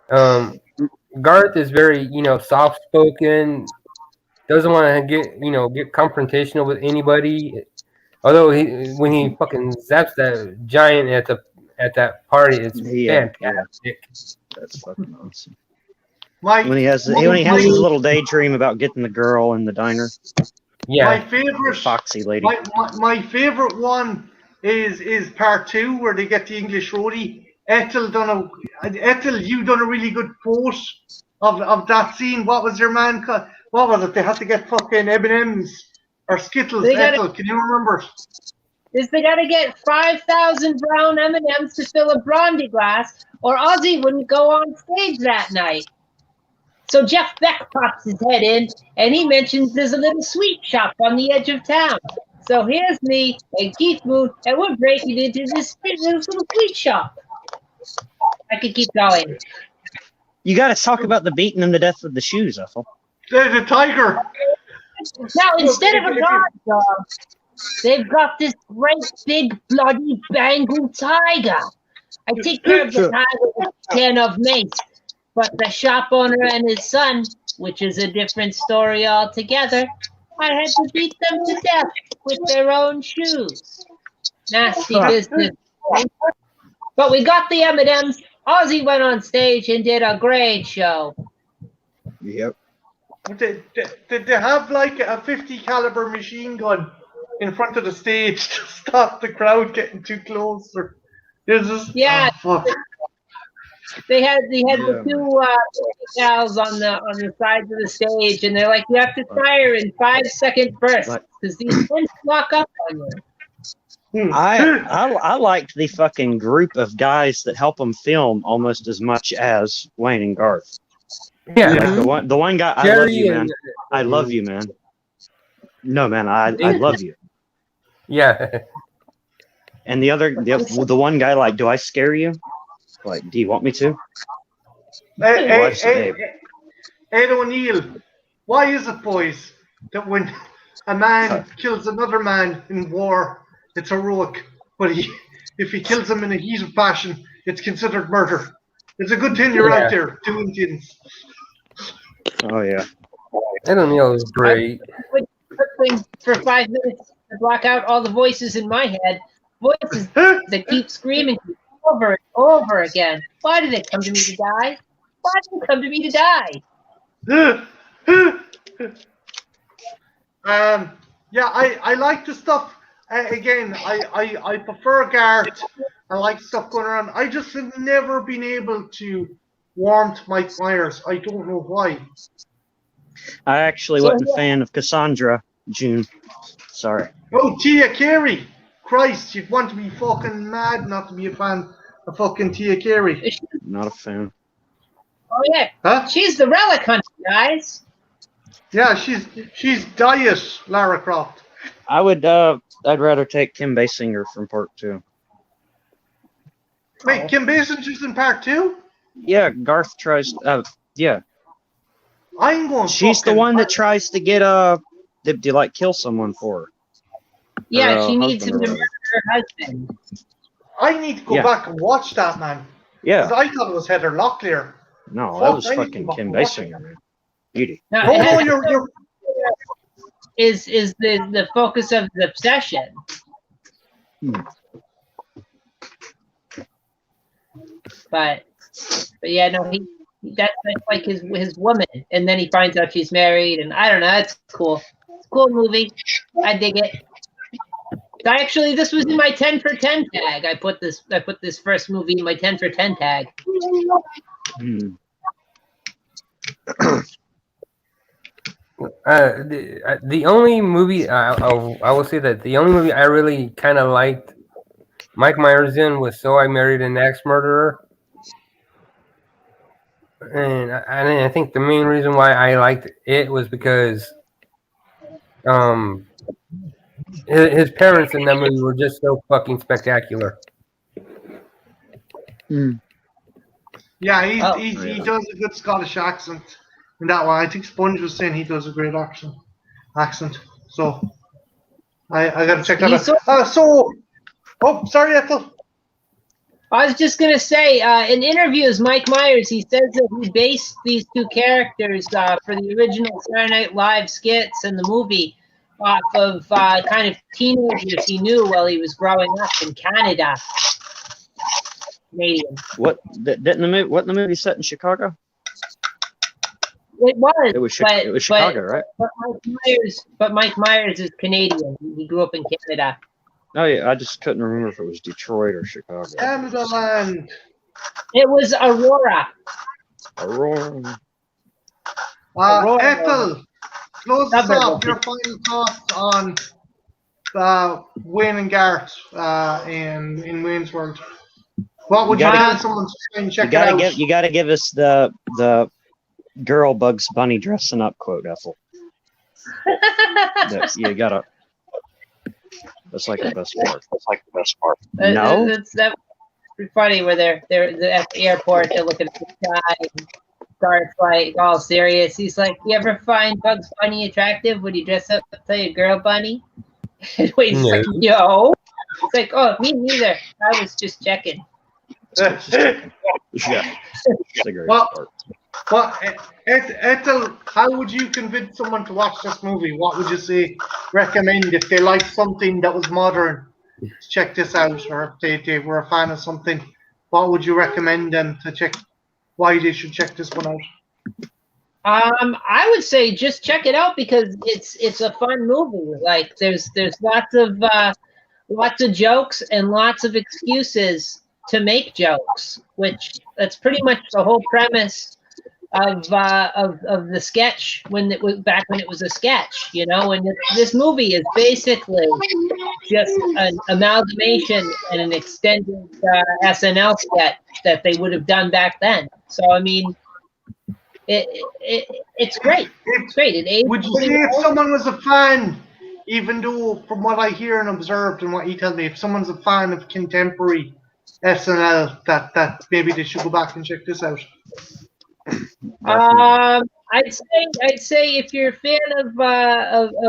Garth is very, soft spoken, doesn't want to get confrontational with anybody. Although when he fucking zaps that giant at that party, it's fantastic. That's fucking awesome. When he has his little daydream about getting the girl in the diner. Yeah. My favorite foxy lady. My favorite one is part 2 where they get the English roadie. Ethel, you done a really good post of that scene. What was your man? What was it? They had to get fucking M&Ms or Skittles. Ethel, can you remember? They got to get 5,000 brown M&Ms to fill a brandy glass, or Ozzy wouldn't go on stage that night. So Jeff Beck pops his head in, and he mentions there's a little sweet shop on the edge of town. So here's me and Keith Moon, and we're breaking into this little sweet shop. I could keep going. You got to talk about the beating and the death of the shoes, Ethel. The tiger. Now, instead of a guard dog, they've got this great big bloody Bengal tiger. I take care of the tiger with a can of mace. But the shop owner and his son, which is a different story altogether, I had to beat them to death with their own shoes. Nasty business. But we got the M&Ms. Ozzy went on stage and did a great show. Yep. Did they have like a 50 caliber machine gun in front of the stage to stop the crowd getting too close? Or yeah. Oh, fuck. They had the two gals on the sides of the stage, and they're like, you have to fire in 5-second bursts because these things lock up on you. I liked the fucking group of guys that help them film almost as much as Wayne and Garth. Yeah, like the one guy. I love you, man. I love you, man. No, man, I love you. Yeah. And the one guy, like, do I scare you? Like, do you want me to? Ed O'Neill, why is it, boys, that when a man kills another man in war, it's heroic, but if he kills him in a heat of passion, it's considered murder? It's a good thing you're out there doing things. Oh, yeah. Ed O'Neill is great. For 5 minutes to block out all the voices in my head, voices that keep screaming over and over again. Why did it come to me to die? Why did it come to me to die? Yeah, I like the stuff. Again, I prefer Garth. I like stuff going around. I just have never been able to warm to Mike Myers. I don't know why. I actually wasn't a fan of Cassandra, June. Sorry. Oh, Tia Carey. Christ, you'd want to be fucking mad not to be a fan of fucking Tia Carey. Not a fan. Oh, yeah. Huh? She's the relic hunter, guys. Yeah, she's diet Lara Croft. I would, I'd rather take Kim Basinger from part 2. Wait, Kim Basinger's in part 2? Yeah, Garth tries, yeah. I'm going. She's the one that tries to get to like kill someone for her. Yeah, she needs him to murder her husband. I need to go back and watch that, man. Yeah. Because I thought it was Heather Locklear. No, that was fucking Kim Basinger, man. Beauty. No, Oh no, you're is the focus of the obsession. But yeah, no, that's like his woman, and then he finds out she's married, and I don't know. That's cool. It's a cool movie. I dig it. This was in my 10 for 10 tag. I put this first movie in my 10 for 10 tag. The only movie I will say that the only movie I really kind of liked Mike Myers in was So I Married an Axe Murderer, and I think the main reason why I liked it was because his parents in that movie were just so fucking spectacular. Yeah, he does a good Scottish accent in that one. I think Sponge was saying he does a great accent. So I gotta check that out. Sorry, Ethel. I was just gonna say, in interviews, Mike Myers, he says that he based these two characters for the original Saturday Night Live skits and the movie off of kind of teenagers he knew while he was growing up in Canada. Canadian. What didn't the movie set in Chicago? It was. It was Chicago, right? But Mike Myers is Canadian. He grew up in Canada. Oh yeah, I just couldn't remember if it was Detroit or Chicago. Canada land. It was Aurora. Aurora. Ethel, close this off. Your final thoughts on Wayne and Garth in Wayne's World. What would you tell someone to try and check it out? You got to give us the girl Bugs Bunny dressing up quote, Ethel. You gotta. That's like the best part. No, that's pretty funny. Where they're at the airport, they're looking at the sky. And Garth's like all serious. He's like, "You ever find Bugs Bunny attractive? Would he dress up to a girl bunny?" And Wayne's like, "Yo." It's like, "Oh, me neither. I was just checking." Yeah. Well, Ethel, how would you convince someone to watch this movie? What would you say? Recommend if they like something that was modern, check this out, or if they were a fan of something, what would you recommend them to check? Why they should check this one out? I would say just check it out because it's a fun movie. Like there's lots of jokes and lots of excuses to make jokes, which that's pretty much the whole premise of the sketch when it was a sketch, you know. And this movie is basically just an amalgamation and an extended SNL sketch that they would have done back then. So I mean, it's great. It's great. Would you say if someone was a fan, even though from what I hear and observed and what he tells me, if someone's a fan of contemporary SNL, that maybe they should go back and check this out? I'd say if you're a fan of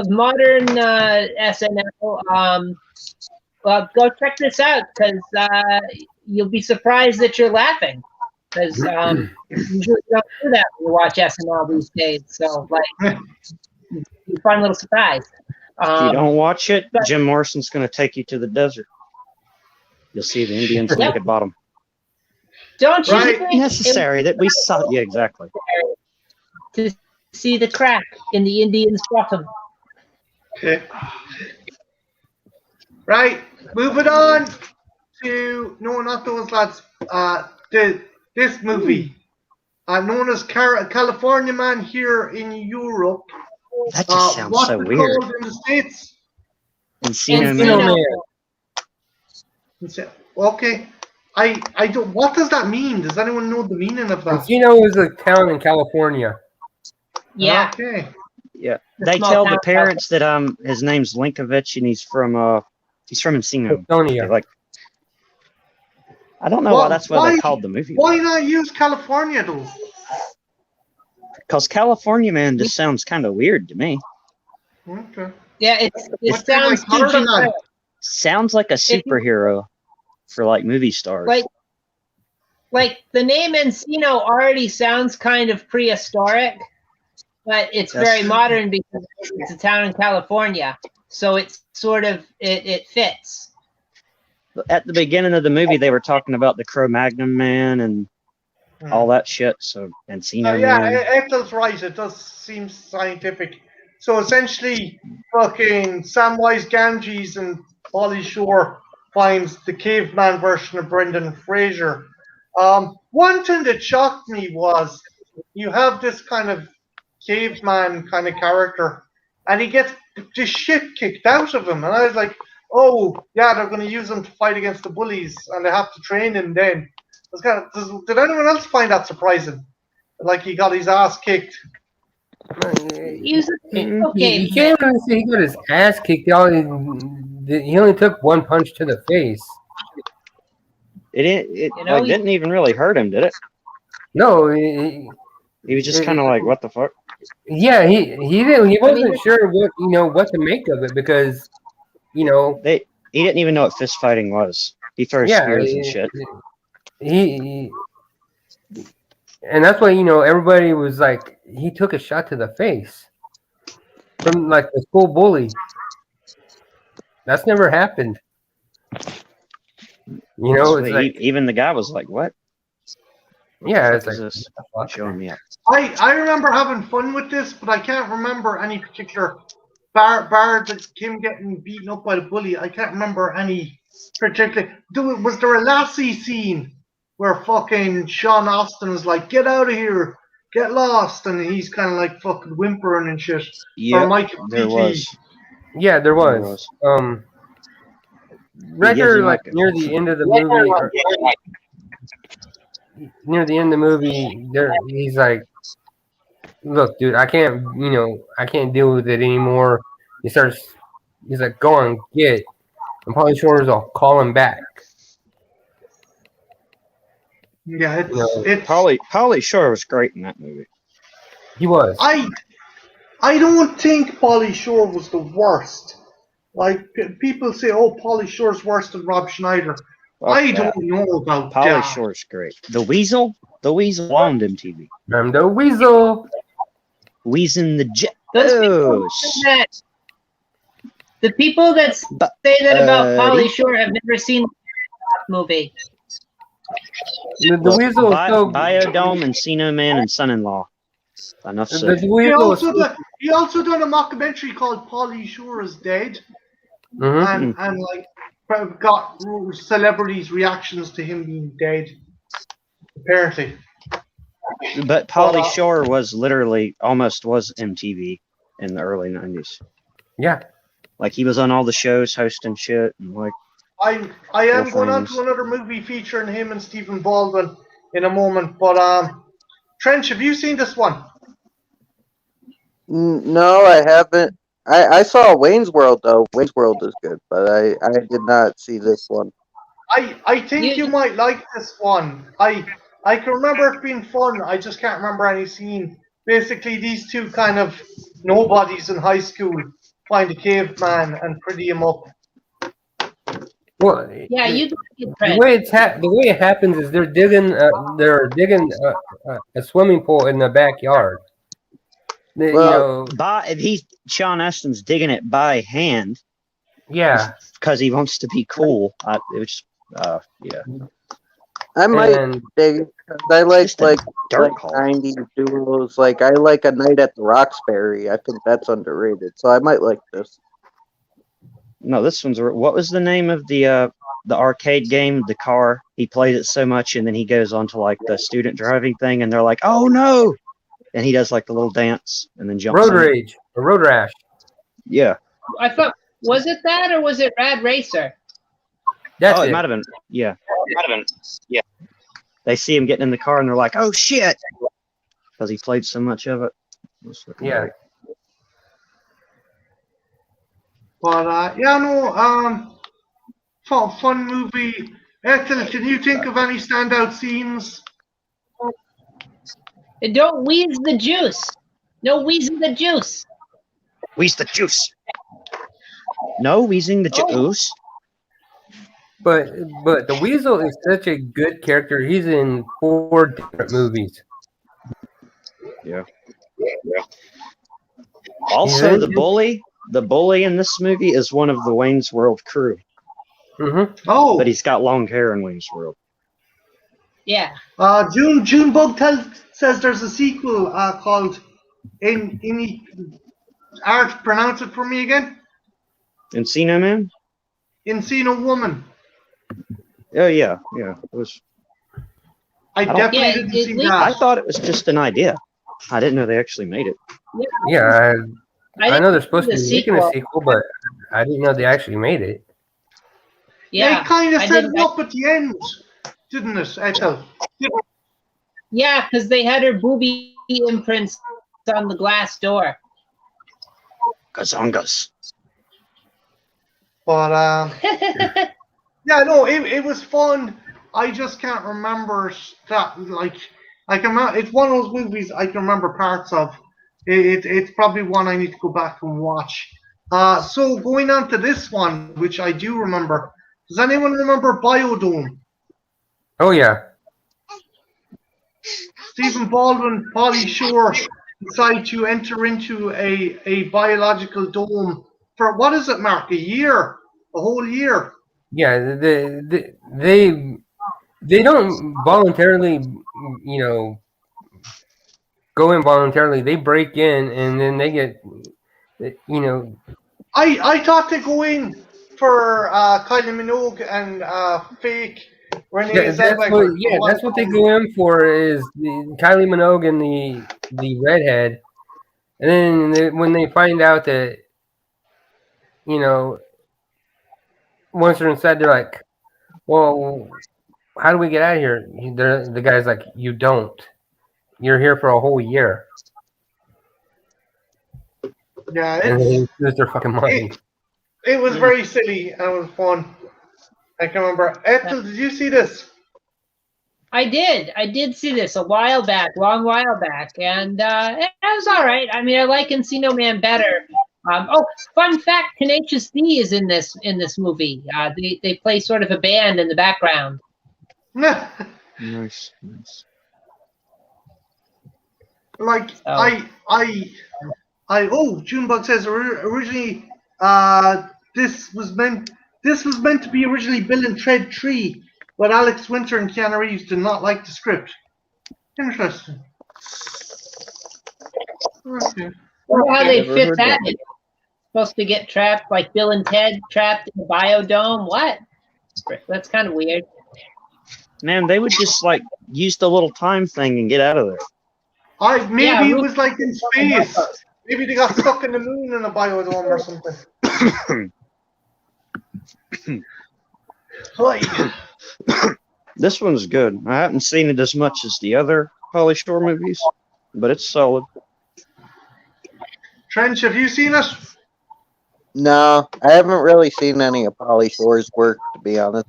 modern SNL, well, go check this out because you'll be surprised that you're laughing because you usually don't do that when you watch SNL these days. So like, you fun little surprise. If you don't watch it, Jim Morrison's going to take you to the desert. You'll see the Indians naked bottom. Don't you think necessary that we saw? Yeah, exactly. To see the crack in the Indians' bottom. Okay. Right, moving on to not those lads. This movie, known as California Man here in Europe. That just sounds so weird. In the States? Encino Man. Okay. I don't. What does that mean? Does anyone know the meaning of that? Encino is a town in California. Yeah. Okay. Yeah. They tell the parents that his name's Linkovich and he's from Encino. Estonia. Like, I don't know why that's what they called the movie. Why not use California though? Because California Man just sounds kind of weird to me. Okay. Yeah, it sounds sounds like a superhero for like movie stars. Like like the name Encino already sounds kind of prehistoric, but it's That's very true. modern because it's a town in California. So it's sort of it fits. At the beginning of the movie, they were talking about the Cro-Magnon man and all that shit. So Encino Man. Ethel's right. It does seem scientific. So essentially, fucking Samwise Gamgees and Pauly Shore finds the caveman version of Brendan Fraser. One thing that shocked me was you have this kind of caveman kind of character, and he gets the shit kicked out of him. And I was like, oh, yeah, they're going to use him to fight against the bullies, and they have to train him then. Did anyone else find that surprising? Like he got his ass kicked. He's okay. You can't really say he got his ass kicked. He only took one punch to the face. It didn't even really hurt him, did it? No, He was just kind of like, what the fuck? yeah, he wasn't sure what to make of it because He didn't even know what fist fighting was. He throws spears and shit. And that's why everybody was like, he took a shot to the face from like the school bully. That's never happened. It's like, Even the guy was like, what? Yeah, it's What like, is this? Showing me up. I remember having fun with this, but I can't remember any particular bar that him getting beaten up by the bully. I can't remember any particular. Was there a Lassie scene where fucking Sean Austin is like, get out of here, get lost, and he's kind of like fucking whimpering and shit? Yeah, Michael there Beasley. was. yeah, there was. Regular, like near the end of the movie. Near the end of the movie, he's like, "Look, dude, I can't deal with it anymore." He's like, "Go on, get." And Pauly Shore will call him back. Yeah, it's Pauly Shore was great in that movie. He was. I don't think Pauly Shore was the worst. Like people say, oh, Pauly Shore's worse than Rob Schneider. I don't know about Pauly that. Shore's great. The Weasel owned MTV. I'm the Weasel. Weezing the Jet. The people that say that about Pauly Shore have never seen the movie. The Weasel is so Biodome, Encino Man, and Son-in-Law. Enough said. He also done a mockumentary called Pauly Shore is Dead, and like got celebrities' reactions to him being dead. Apparently, but Pauly Shore was literally almost was MTV in the early 90s. Yeah, like he was on all the shows hosting shit and like. I am going on to another movie featuring him and Stephen Baldwin in a moment, but Trench, have you seen this one? No, I haven't. I saw Wayne's World though. Wayne's World is good, but I did not see this one. I think you might like this one. I can remember it being fun. I just can't remember any scene. Basically, these two kind of nobodies in high school find a caveman and pretty him up. Well, yeah, the way it happens is they're digging a swimming pool in the backyard. Sean Astin's digging it by hand. Yeah, because he wants to be cool. I might dig. I like 90s duos. Like I like A Night at the Roxbury. I think that's underrated. So I might like this. No, this one's. What was the name of the arcade game? The car. He played it so much, and then he goes on to like the student driving thing, and they're like, "Oh no!" And he does like the little dance, and then jumps. Road Rage or Road Rash. Yeah. I thought, was it that or was it Rad Racer? It might have been. Yeah. Yeah. They see him getting in the car, and they're like, "Oh shit!" Because he played so much of it. Yeah. But fun movie. Ethel, can you think of any standout scenes? And don't wheeze the juice. No wheezing the juice. Wheeze the juice. No wheezing the juice. But the Weasel is such a good character. He's in 4 different movies. Yeah. Also, the bully in this movie is one of the Wayne's World crew, Mm-hmm. Oh, but he's got long hair in Wayne's World. Yeah. Junebug says there's a sequel called Art, pronounce it for me again. Encino Man? Encino Woman. Oh yeah. It was. I definitely didn't see that. I thought it was just an idea. I didn't know they actually made it. Yeah, I know they're supposed to be making a sequel. sequel, but I didn't know they actually made it. Yeah. They kind of I set didn't- it up at the end, didn't it, Ethel? Yeah, because they had her booby imprints on the glass door. Gazongas. But yeah, no, it was fun. I just can't remember that. It's one of those movies I can remember parts of. It's probably one I need to go back and watch. So going on to this one, which I do remember. Does anyone remember Biodome? Oh yeah. Stephen Baldwin, Pauly Shore decide to enter into a biological dome for, what is it, Mark? A whole year. Yeah, they don't voluntarily, go in voluntarily. They break in and then they get, I thought they go in for Kylie Minogue and fake Renee Zellweger. that's what they go in for, is the Kylie Minogue and the redhead, and then when they find out that, once they're inside, they're like, well, how do we get out of here? The guy's like, you don't. You're here for a whole year. Yeah, And they lose their fucking mind. it was very silly and it was fun. I can remember. Ethel, did you see this? I did see this a while back, long while back, and it was all right. I mean, I like Encino Man better. Fun fact: Tenacious D is in this movie. They play sort of a band in the background. Nice. Like Oh. Junebug says originally this was meant to be originally Bill and Ted 3, but Alex Winter and Keanu Reeves did not like the script. Interesting. Okay. I wonder how they Never fit heard that that. in. Supposed to get trapped like Bill and Ted trapped in the biodome. What? That's kind of weird. Man, they would just use the little time thing and get out of there. Maybe it was like in space. Maybe they got stuck in the moon in a biodome or something. This one's good. I haven't seen it as much as the other Pauly Shore movies, but it's solid. Trench, have you seen it? No, I haven't really seen any of Pauly Shore's work, to be honest.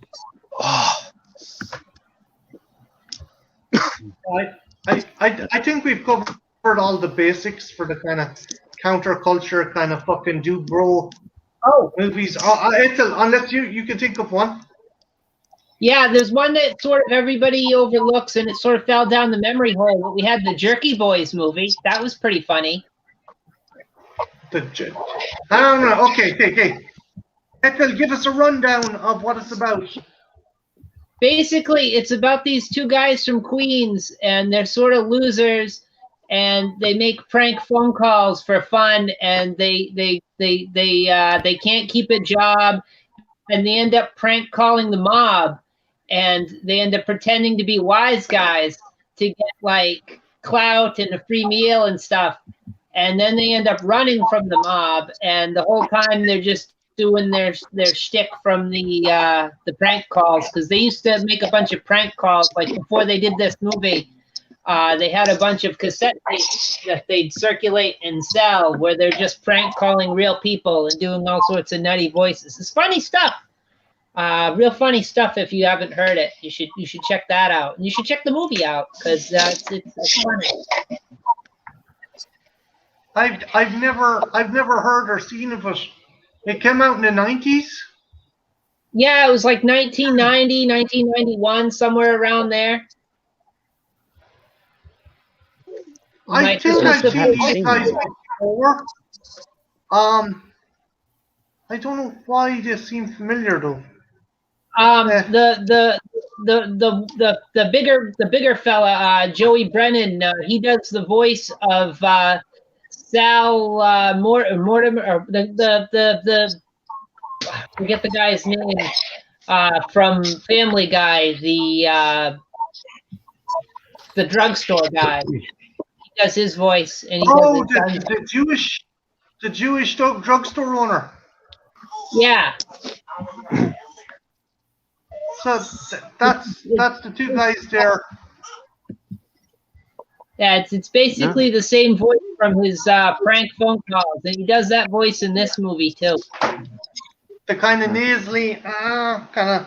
I think we've covered all the basics for the kind of counterculture kind of fucking do bro movies. Ethel, unless you can think of one. Yeah, there's one that sort of everybody overlooks, and it sort of fell down the memory hole. But we had the Jerky Boys movie. That was pretty funny. Okay. Ethel, give us a rundown of what it's about. Basically, it's about these two guys from Queens, and they're sort of losers, and they make prank phone calls for fun, and they can't keep a job, and they end up prank calling the mob, and they end up pretending to be wise guys to get clout and a free meal and stuff, and then they end up running from the mob, and the whole time they're just doing their shtick from the prank calls, because they used to make a bunch of prank calls before they did this movie. They had a bunch of cassette tapes that they'd circulate and sell where they're just prank calling real people and doing all sorts of nutty voices. It's funny stuff. Real funny stuff. If you haven't heard it, you should check that out. And you should check the movie out because it's funny. I've never heard or seen of it. It came out in the 90s. Yeah, it was like 1990, 1991, somewhere around there. I think I've seen these guys before. I don't know why they seem familiar though. The bigger fella, Joey Brennan, he does the voice of Sal Mortimer, or the I forget the guy's name from Family Guy, the drugstore guy. He does his voice, and he does the Jewish drugstore owner. Yeah. So that's the two guys there. Yeah, it's basically the same voice from his prank phone calls, and he does that voice in this movie too. The kind of nasally, kind of.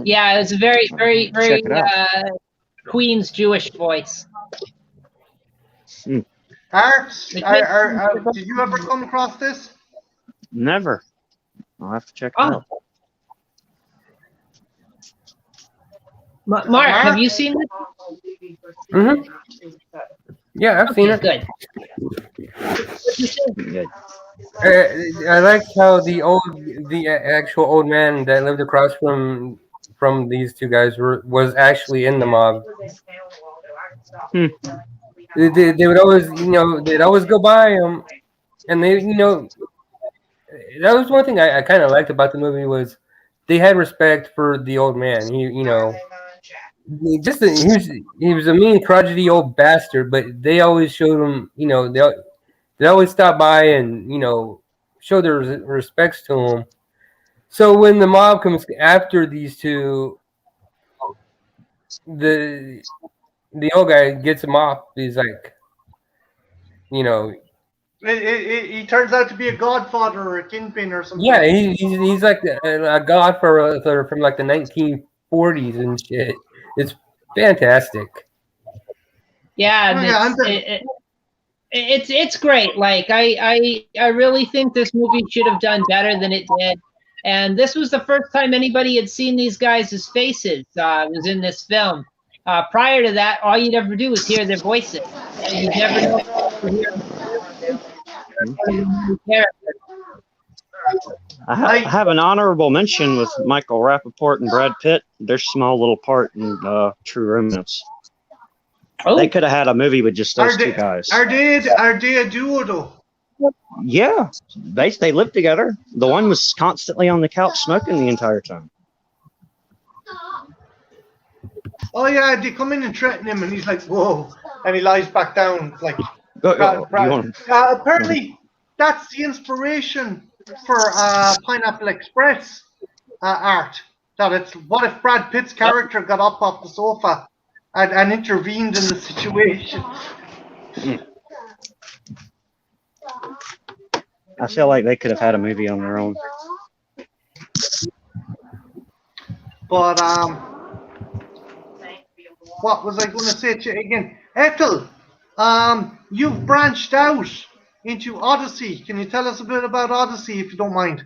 Yeah, it's a very, very, very Queen's Jewish voice. Art, did you ever come across this? Never. I'll have to check it out. Mark, have you seen this? Mm-hmm. Yeah, I've seen it. Good. I like how the actual old man that lived across from these two guys was actually in the mob. They would always, they'd always go by him, and they, that was one thing I kind of liked about the movie was they had respect for the old man. He was a mean, crotchety old bastard, but they always showed him, they always stop by and, show their respects to him. So when the mob comes after these two, the old guy gets him off. He's like, He turns out to be a godfather or a kingpin or something. Yeah, he's like a godfather from like the 1940s and shit. It's fantastic. Yeah, it's great. Like I really think this movie should have done better than it did. And this was the first time anybody had seen these guys' faces was in this film. Prior to that, all you'd ever do is hear their voices. And you'd never know to hear I have an honorable mention with Michael Rappaport and Brad Pitt. Their small little part in True Romance. Oh. They could have had a movie with just those two guys. Are they a duo though? Yeah, they lived together. The one was constantly on the couch smoking the entire time. Oh yeah, they come in and threaten him, and he's like, "Whoa!" and he lies back down. Like, apparently, that's the inspiration for Pineapple Express art. That it's what if Brad Pitt's character got up off the sofa and intervened in the situation. I feel like they could have had a movie on their own. But what was I going to say to you again? Ethel, you've branched out into Odyssey. Can you tell us a bit about Odyssey, if you don't mind?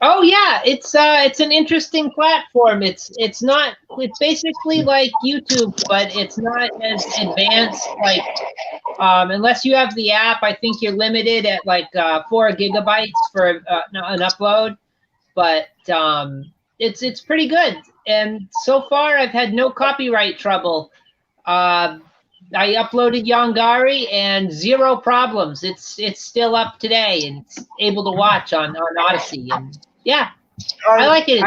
Oh yeah, it's an interesting platform. It's basically like YouTube, but it's not as advanced. Like unless you have the app, I think you're limited at like 4 gigabytes for an upload. But it's pretty good, and so far I've had no copyright trouble. I uploaded Yongari and 0 problems. It's still up today and it's able to watch on Odyssey. And yeah, I like it.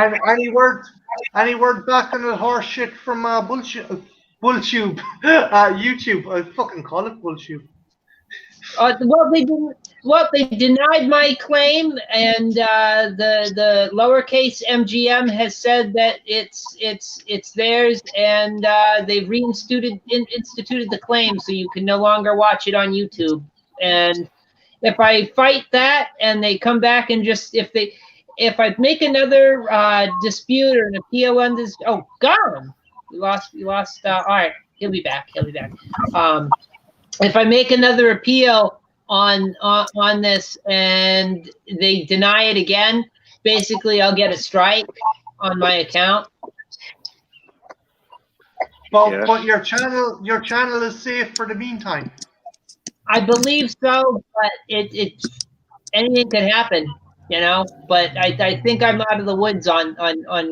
Any word back on the horse shit from Bulltube? YouTube. I fucking call it Bulltube. Well, they denied my claim, and the lowercase MGM has said that it's theirs, and they've reinstituted the claim, so you can no longer watch it on YouTube. And if I fight that, and they come back and just if I make another dispute or an appeal on this, oh, gone. We lost. All right, he'll be back. If I make another appeal on this and they deny it again, basically I'll get a strike on my account. But your channel is safe for the meantime. I believe so, but it anything can happen, you know. But I think I'm out of the woods on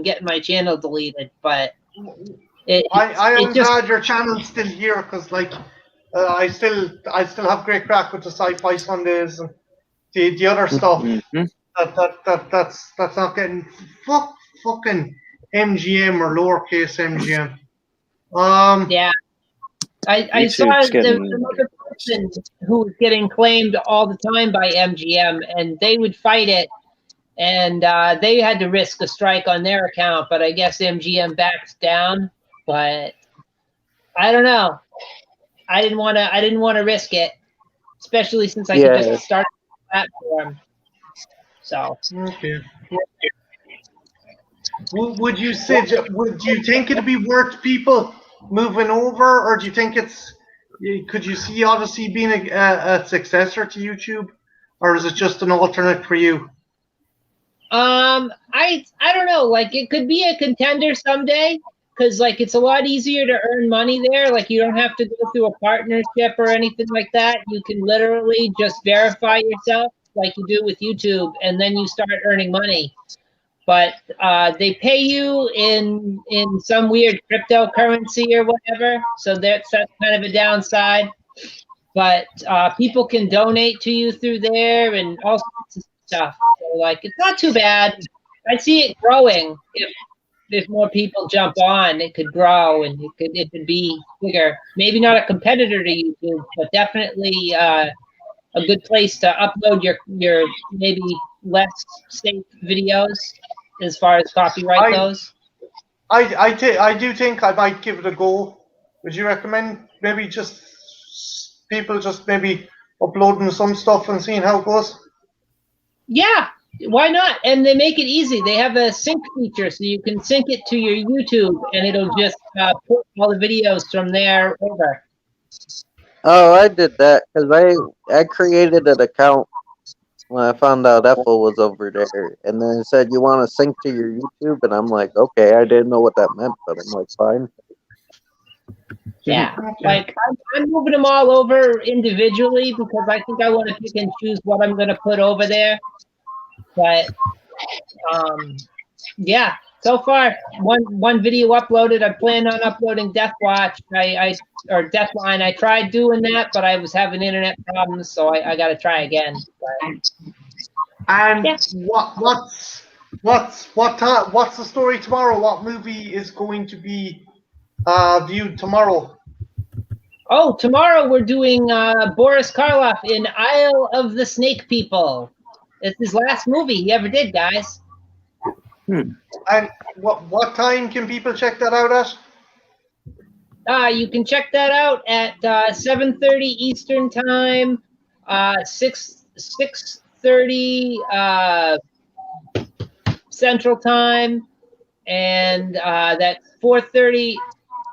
getting my channel deleted. But I am glad your channel's still here because like I still have great crack with the Sci-Fi Sundays and the other stuff. Mm-hmm. That's not getting fucking MGM or lowercase MGM. Yeah. I saw another person who was getting claimed all the time by MGM, and they would fight it, and they had to risk a strike on their account, but I guess MGM backed down. But I don't know. I didn't want to risk it, especially since I could just start the platform. So okay. Would you think it'd be worth people moving over, or do you think could you see Odyssey being a successor to YouTube, or is it just an alternate for you? I don't know. Like, it could be a contender someday, because like it's a lot easier to earn money there. Like, you don't have to go through a partnership or anything like that. You can literally just verify yourself like you do with YouTube, and then you start earning money. But they pay you in some weird cryptocurrency or whatever, so that's kind of a downside. But people can donate to you through there and all sorts of stuff. So, like, it's not too bad. I see it growing. If more people jump on, it could grow and it could be bigger. Maybe not a competitor to YouTube, but definitely a good place to upload your maybe less safe videos as far as copyright goes. I do think I might give it a go. Would you recommend maybe just people just maybe uploading some stuff and seeing how it goes? Yeah, why not? And they make it easy. They have a sync feature, so you can sync it to your YouTube, and it'll just put all the videos from there over. Oh, I did that because I created an account when I found out Ethel was over there, and then it said you want to sync to your YouTube, and I'm like, okay, I didn't know what that meant, but I'm like, fine. Yeah, like I'm moving them all over individually because I think I want to pick and choose what I'm going to put over there. But yeah, so far one video uploaded. I plan on uploading Deathwatch. Deathline. I tried doing that, but I was having internet problems, so I got to try again. But, and yeah. what's the story tomorrow? What movie is going to be viewed tomorrow? Oh, tomorrow we're doing Boris Karloff in Isle of the Snake People. It's his last movie he ever did, guys. And what time can people check that out at? You can check that out at 7:30 Eastern Time, 6:30 Central Time, and that's 4:30.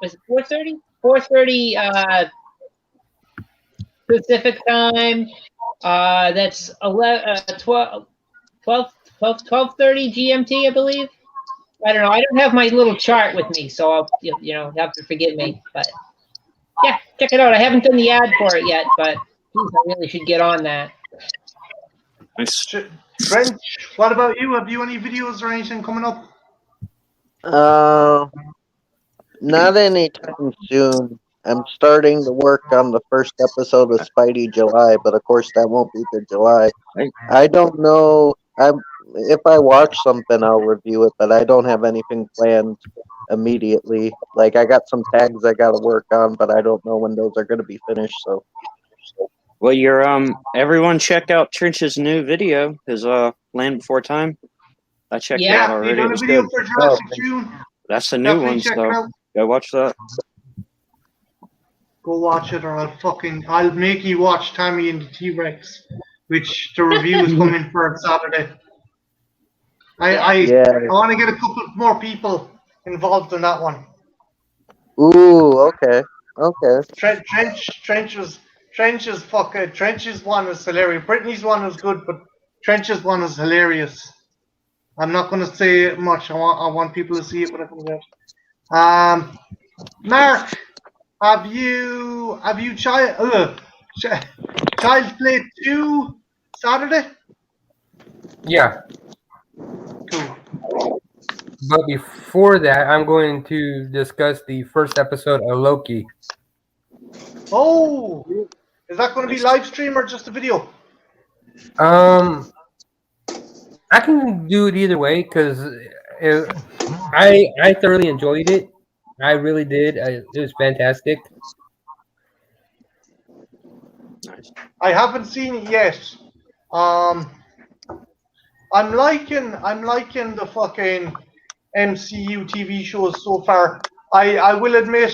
Was it 4:30? 4:30 Pacific Time. That's 12:30 GMT, I believe. I don't know. I don't have my little chart with me, so I'll have to forgive me. But yeah, check it out. I haven't done the ad for it yet, but geez, I really should get on that. Nice. French, what about you? Have you any videos or anything coming up? Not anytime soon. I'm starting to work on the first episode of Spidey July, but of course that won't be till July. I don't know. If I watch something, I'll review it, but I don't have anything planned immediately. Like, I got some tags I got to work on, but I don't know when those are going to be finished. So, well, everyone check out Trench's new video, his Land Before Time. I checked it out already. It was good. For Jurassic June. That's a new one, so go watch that. Go watch it, or I'll make you watch Tammy and the T-Rex, which the review is coming for Saturday. I want to get a couple more people involved in that one. Ooh, okay. Trench Trench's one is hilarious. Brittany's one is good, but Trench's one is hilarious. I'm not going to say much. I want people to see it when it comes out. Mark, have you Child's Play 2 Saturday? Yeah. Cool. But before that, I'm going to discuss the first episode of Loki. Oh, is that going to be live stream or just a video? I can do it either way because I thoroughly enjoyed it. I really did. It was fantastic. Nice. I haven't seen it yet. I'm liking the fucking MCU TV shows so far. I will admit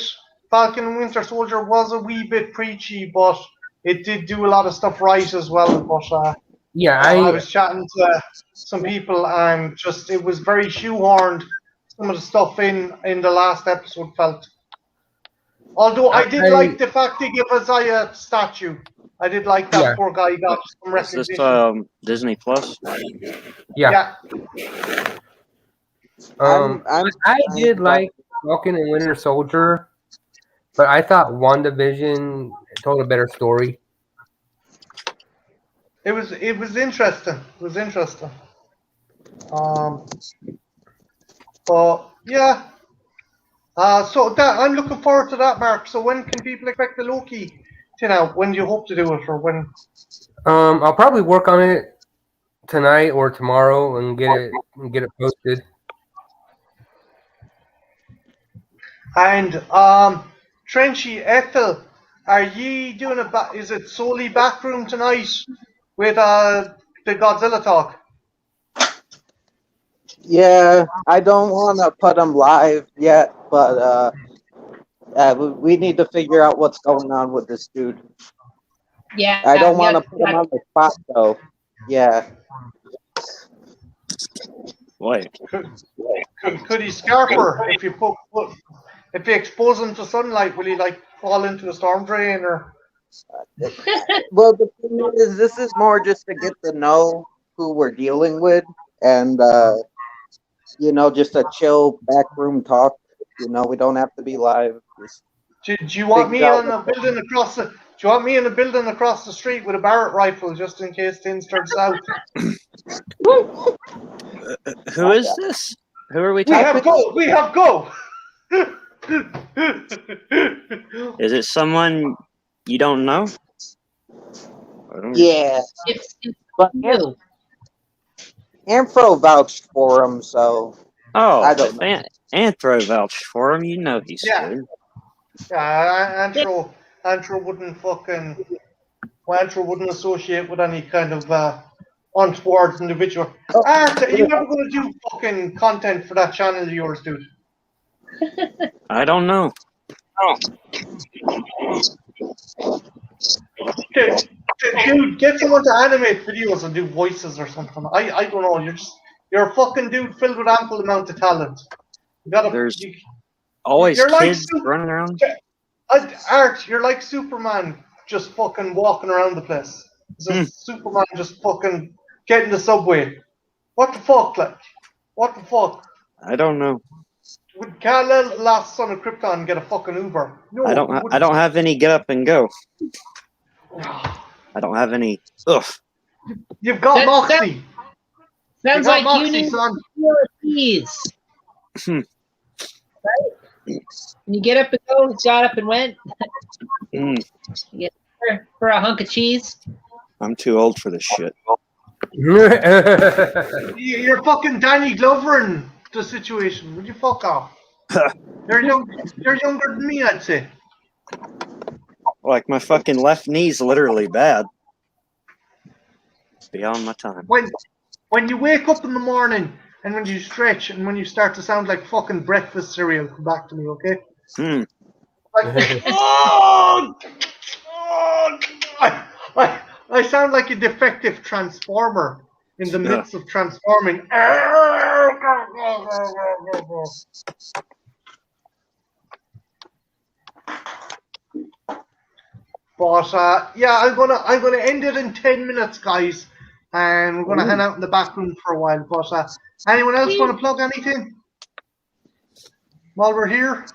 Falcon and Winter Soldier was a wee bit preachy, but it did do a lot of stuff right as well. But Yeah, I was chatting to some people and just it was very shoehorned. Some of the stuff in the last episode felt. Although I did like the fact they give Isaiah a statue. I did like that poor guy got some Is recognition. this Disney Plus? Yeah. I'm I did like Falcon and Winter Soldier, but I thought WandaVision told a better story. It was interesting. It was interesting. But yeah. So that I'm looking forward to that, Mark. So when can people expect the Loki to now? When do you hope to do it, or when? I'll probably work on it tonight or tomorrow and get it posted. And Trenchy, Ethel, are ye doing is it solely backroom tonight with the Godzilla talk? Yeah, I don't want to put them live yet, but we need to figure out what's going on with this dude. Yeah. I don't want to put him on the spot, though. Yeah. Wait. Could he scarper if you if you expose him to sunlight? Will he like fall into a storm drain or? Well, the thing is, this is more just to get to know who we're dealing with, and just a chill backroom talk. We don't have to be live. Do you want me in a building across the? Do you want me in a building across the street with a Barrett rifle just in case things turn south? Who is this? Who are we talking? We have go. Is it someone you don't know? Yeah, It's but you. Anthro vouched for him, so I don't know. Anthro vouched for him. You know he's good. Yeah, Antro wouldn't associate with any kind of untoward individual. Art, are you ever going to do fucking content for that channel of yours, dude? I don't know. Dude, get someone to animate videos and do voices or something. I don't know. You're a fucking dude filled with ample amount of talent. There's always kids running around. Art, you're like Superman, just fucking walking around the place. Superman just fucking getting the subway. What the fuck, like? What the fuck? I don't know. Would Kal-El, last son of Krypton, get a fucking Uber? No, I don't have any get up and go. I don't have any. Ugh. You've got Moxie. Sounds like you need son. cheese. Right? When you get up and go, it's got up and went. You get for a hunk of cheese. I'm too old for this shit. You're fucking Danny Glover in the situation. Would you fuck off? You're younger than me, I'd say. Like my fucking left knee's literally bad. It's beyond my time. When you wake up in the morning and when you stretch and when you start to sound like fucking breakfast cereal, come back to me, okay? Like, I sound like a defective transformer in the midst of transforming. But yeah, I'm gonna end it in 10 minutes, guys, and we're gonna hang out in the back room for a while. But anyone else want to plug anything while we're here?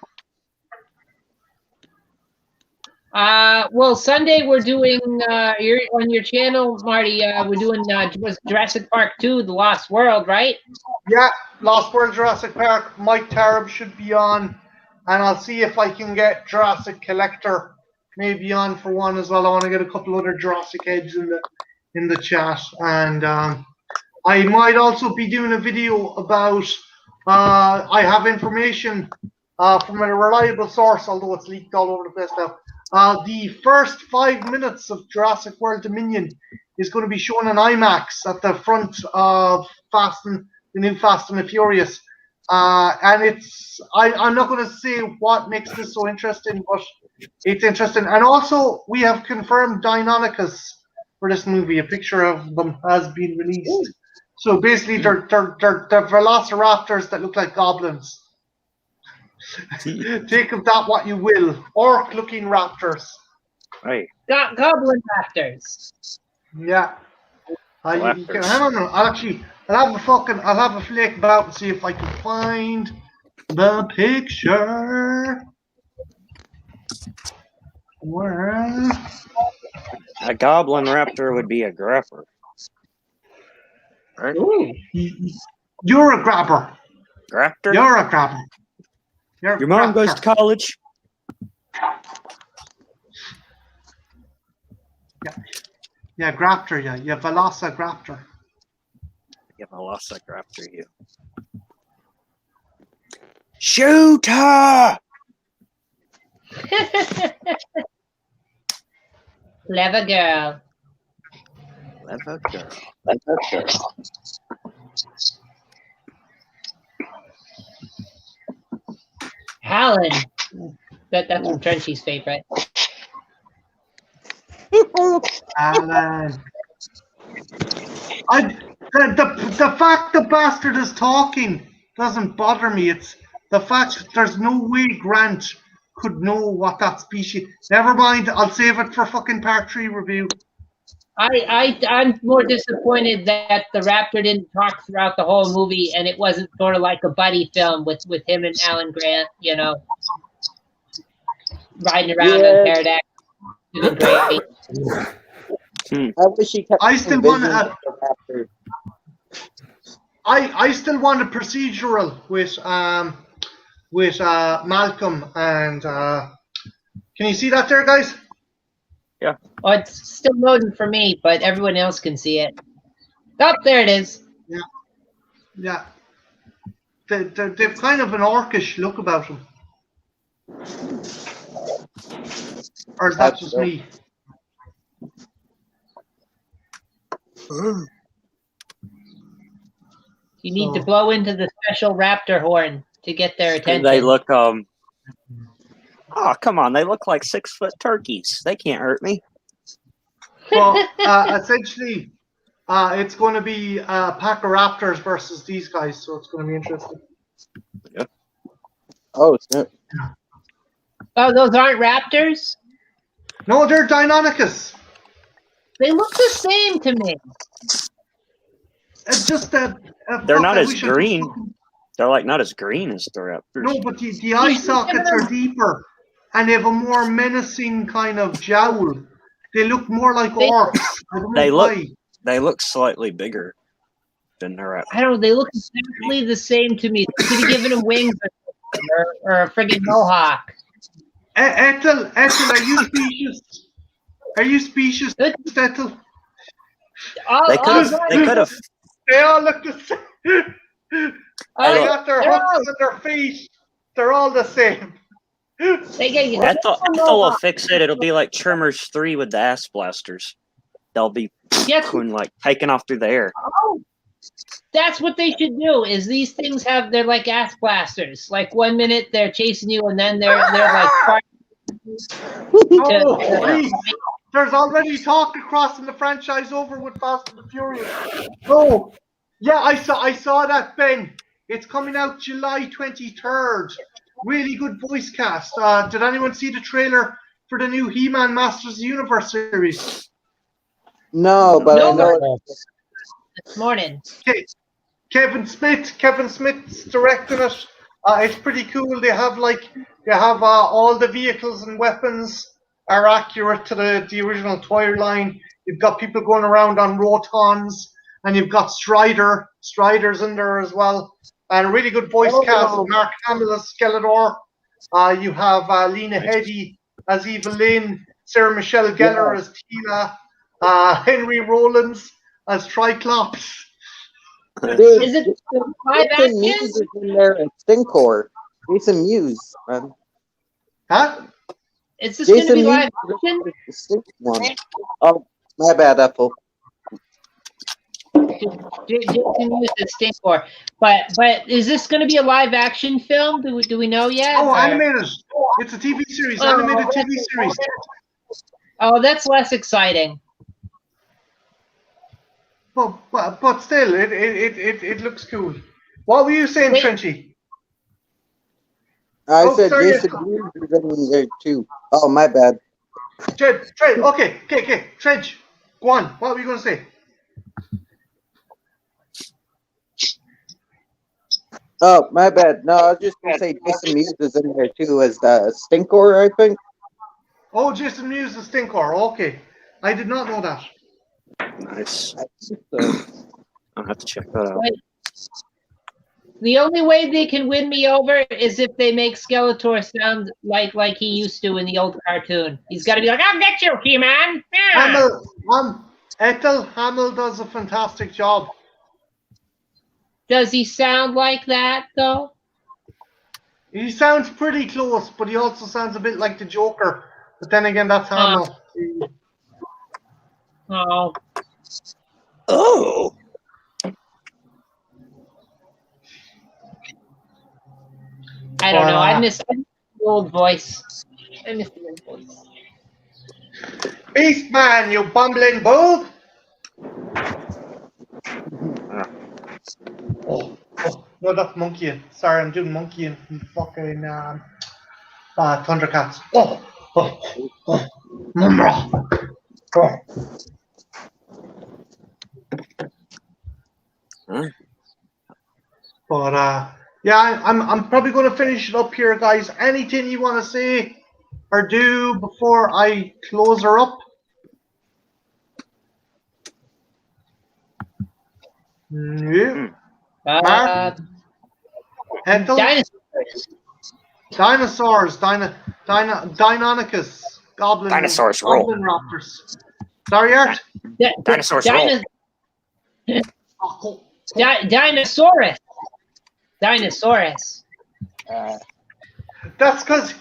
Well, Sunday we're doing you're on your channel, Marty. We're doing Jurassic Park 2: The Lost World, right? Yeah, Lost World Jurassic Park. Mike Tarab should be on, and I'll see if I can get Jurassic Collector maybe on for one as well. I want to get a couple other Jurassic heads in the chat, and I might also be doing a video about. I have information from a reliable source, although it's leaked all over the place now. The first 5 minutes of Jurassic World Dominion is going to be shown in IMAX at the front of the new Fast and the Furious. And I'm not going to say what makes this so interesting, but it's interesting. And also, we have confirmed Deinonychus for this movie. A picture of them has been released. So basically, they're velociraptors that look like goblins. Take of that what you will. Orc-looking raptors. Right. Goblin raptors. Yeah. You can, hang on. I'll have a flick about and see if I can find the picture. Where? A goblin raptor would be a grabber. Right? Ooh. You're a grabber. Raptor? You're a grabber. Your mom goes to college? Yeah, Graptor, yeah. Yeah, Velociraptor. Yeah, Velociraptor, you. Shoot her! Clever girl. Clever girl. Alan. That's Trenchy's favorite. Alan. The fact the bastard is talking doesn't bother me. It's the fact that there's no way Grant could know what that species. Never mind. I'll save it for fucking part 3 review. I'm more disappointed that the raptor didn't talk throughout the whole movie, and it wasn't sort of like a buddy film with him and Alan Grant, you know, riding around on pterodactyls. Doing great. I wish he kept. I still want I still want a procedural with Malcolm and can you see that there, guys? Yeah. Oh, it's still loading for me, but everyone else can see it. Oh, there it is. Yeah. Yeah. They've kind of an orcish look about them. Or is that just me? You need to blow into the special raptor horn to get their attention. They look, oh, come on. They look like 6-foot turkeys. They can't hurt me. Well, essentially, it's going to be a pack of raptors versus these guys, so it's going to be interesting. Yeah. Oh, snap. Oh, those aren't raptors? No, they're Deinonychus. They look the same to me. It's just that they're not as green. They're like not as green as the raptors. No, but the eye sockets are deeper, and they have a more menacing kind of jowl. They look more like orcs. They look slightly bigger than the raptors. I don't know. They look exactly the same to me. They could have given them wings or a friggin' mohawk. Ethel, are you species? Are you species, Ethel? They could have. They all look the same. They got their hooks and their feet. They're all the same. Ethel will fix it. It'll be like Tremors 3 with the ass blasters. They'll be like taking off through the air. Oh, that's what they should do. Is these things they're like ass blasters. Like 1 minute they're chasing you, and then they're like. There's already talk crossing the franchise over with Fast and the Furious. Oh, yeah, I saw that, Ben. It's coming out July 23rd. Really good voice cast. Did anyone see the trailer for the new He-Man Masters of the Universe series? No, but I No, know. this morning. Kevin Smith's directing it. It's pretty cool. They have all the vehicles and weapons are accurate to the original toy line. You've got people going around on Rotons, and you've got Strider's in there as well, and a really good voice cast. Mark Hamill as Skeletor. You have Lena Headey as Evelyn, Sarah Michelle Gellar as Tina, Henry Rollins as Triclops. Dude, Is it live Jason action? Mewes is in there at Stinkor. Jason Mewes, man. Huh? Is this going to Jason be Mewes live is action? the Stink one. Oh, my bad, Apple. Jason Mewes is Stinkor. But is this going to be a live action film? Do we know yet? Oh, or- animated. It's a TV series. Oh, Animated TV series. Oh, that's less exciting. But still, it looks cool. What were you saying, Wait. Trenchy? I Oh, said sorry. Jason Mewes is in there too. Oh, my bad. Trench. Okay. Trench, go on. What were you going to say? Oh, my bad. No, I was just going to say Jason Mewes is in there too as Stinkor, I think. Oh, Jason Mewes is Stinkor. Okay. I did not know that. Nice. I think so. I'll have to check that out. Wait. The only way they can win me over is if they make Skeletor sound like he used to in the old cartoon. He's got to be like, "I'll get you, He-Man." Yeah. Ethel Hamill does a fantastic job. Does he sound like that though? He sounds pretty close, but he also sounds a bit like the Joker. But then again, that's Hamill. Oh, Oh. I don't know. I miss the old voice. I miss the old voice. Beastman, you bumbling boob! Oh, no, that's monkeying. Sorry, I'm doing monkeying from fucking Thundercats. Mumra. Huh? But yeah, I'm probably going to finish it up here, guys. Anything you want to say or do before I close her up? Yeah. Ethel? Dinosaurs, Deinonychus, Goblin, Dinosaurs roll. Goblin Raptors. Sorry, Art? Dinosaurs roll. Dinosaurus. Dinosaurus. That's because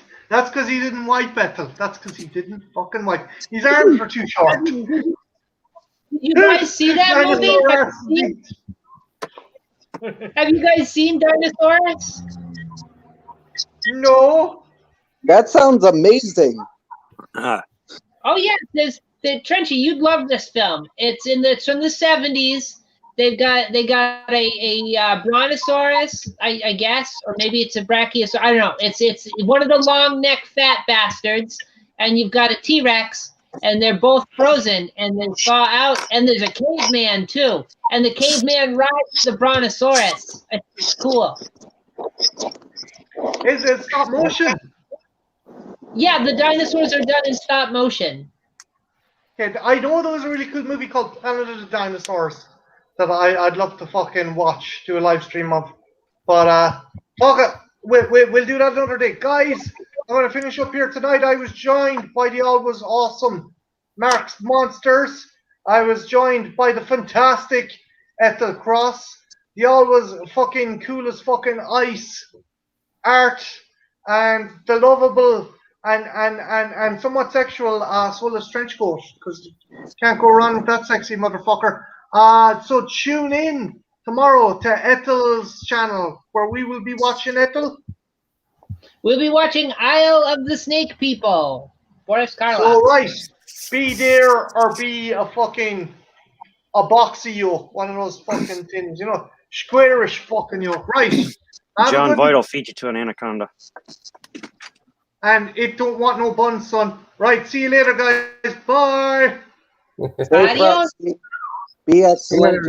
he didn't wipe, Ethel. That's because he didn't fucking wipe. His arms were too short. You guys see that movie? Have you guys seen Dinosaurus? No. That sounds amazing. Oh yeah, the Trenchy, you'd love this film. It's from the 70s. They got a brontosaurus, I guess, or maybe it's a brachiosaurus. I don't know. It's one of the long neck fat bastards, and you've got a T-Rex, and they're both frozen, and they thaw out, and there's a caveman too, and the caveman rides the brontosaurus. It's cool. Is it stop motion? Yeah, the dinosaurs are done in stop motion. Okay, I know there was a really cool movie called Planet of the Dinosaurs that I'd love to fucking watch, do a live stream of. But fuck it, we'll do that another day, guys. I'm gonna finish up here tonight. I was joined by the always awesome Mark's Monsters. I was joined by the fantastic Ethel Cross, the always fucking coolest fucking ice Art, and the lovable and somewhat sexual Soulless Trenchcoat, because can't go wrong with that sexy motherfucker. So tune in tomorrow to Ethel's channel, where we will be watching Ethel. We'll be watching Isle of the Snake People. Boris Karloff. So right, be there or be a boxy yoke, one of those fucking things, squarish fucking yoke. Right. John Vital feed you to an anaconda. and it don't want no buns, son. Right, see you later, guys. Bye. Stay Adios. frosty. Be excellent to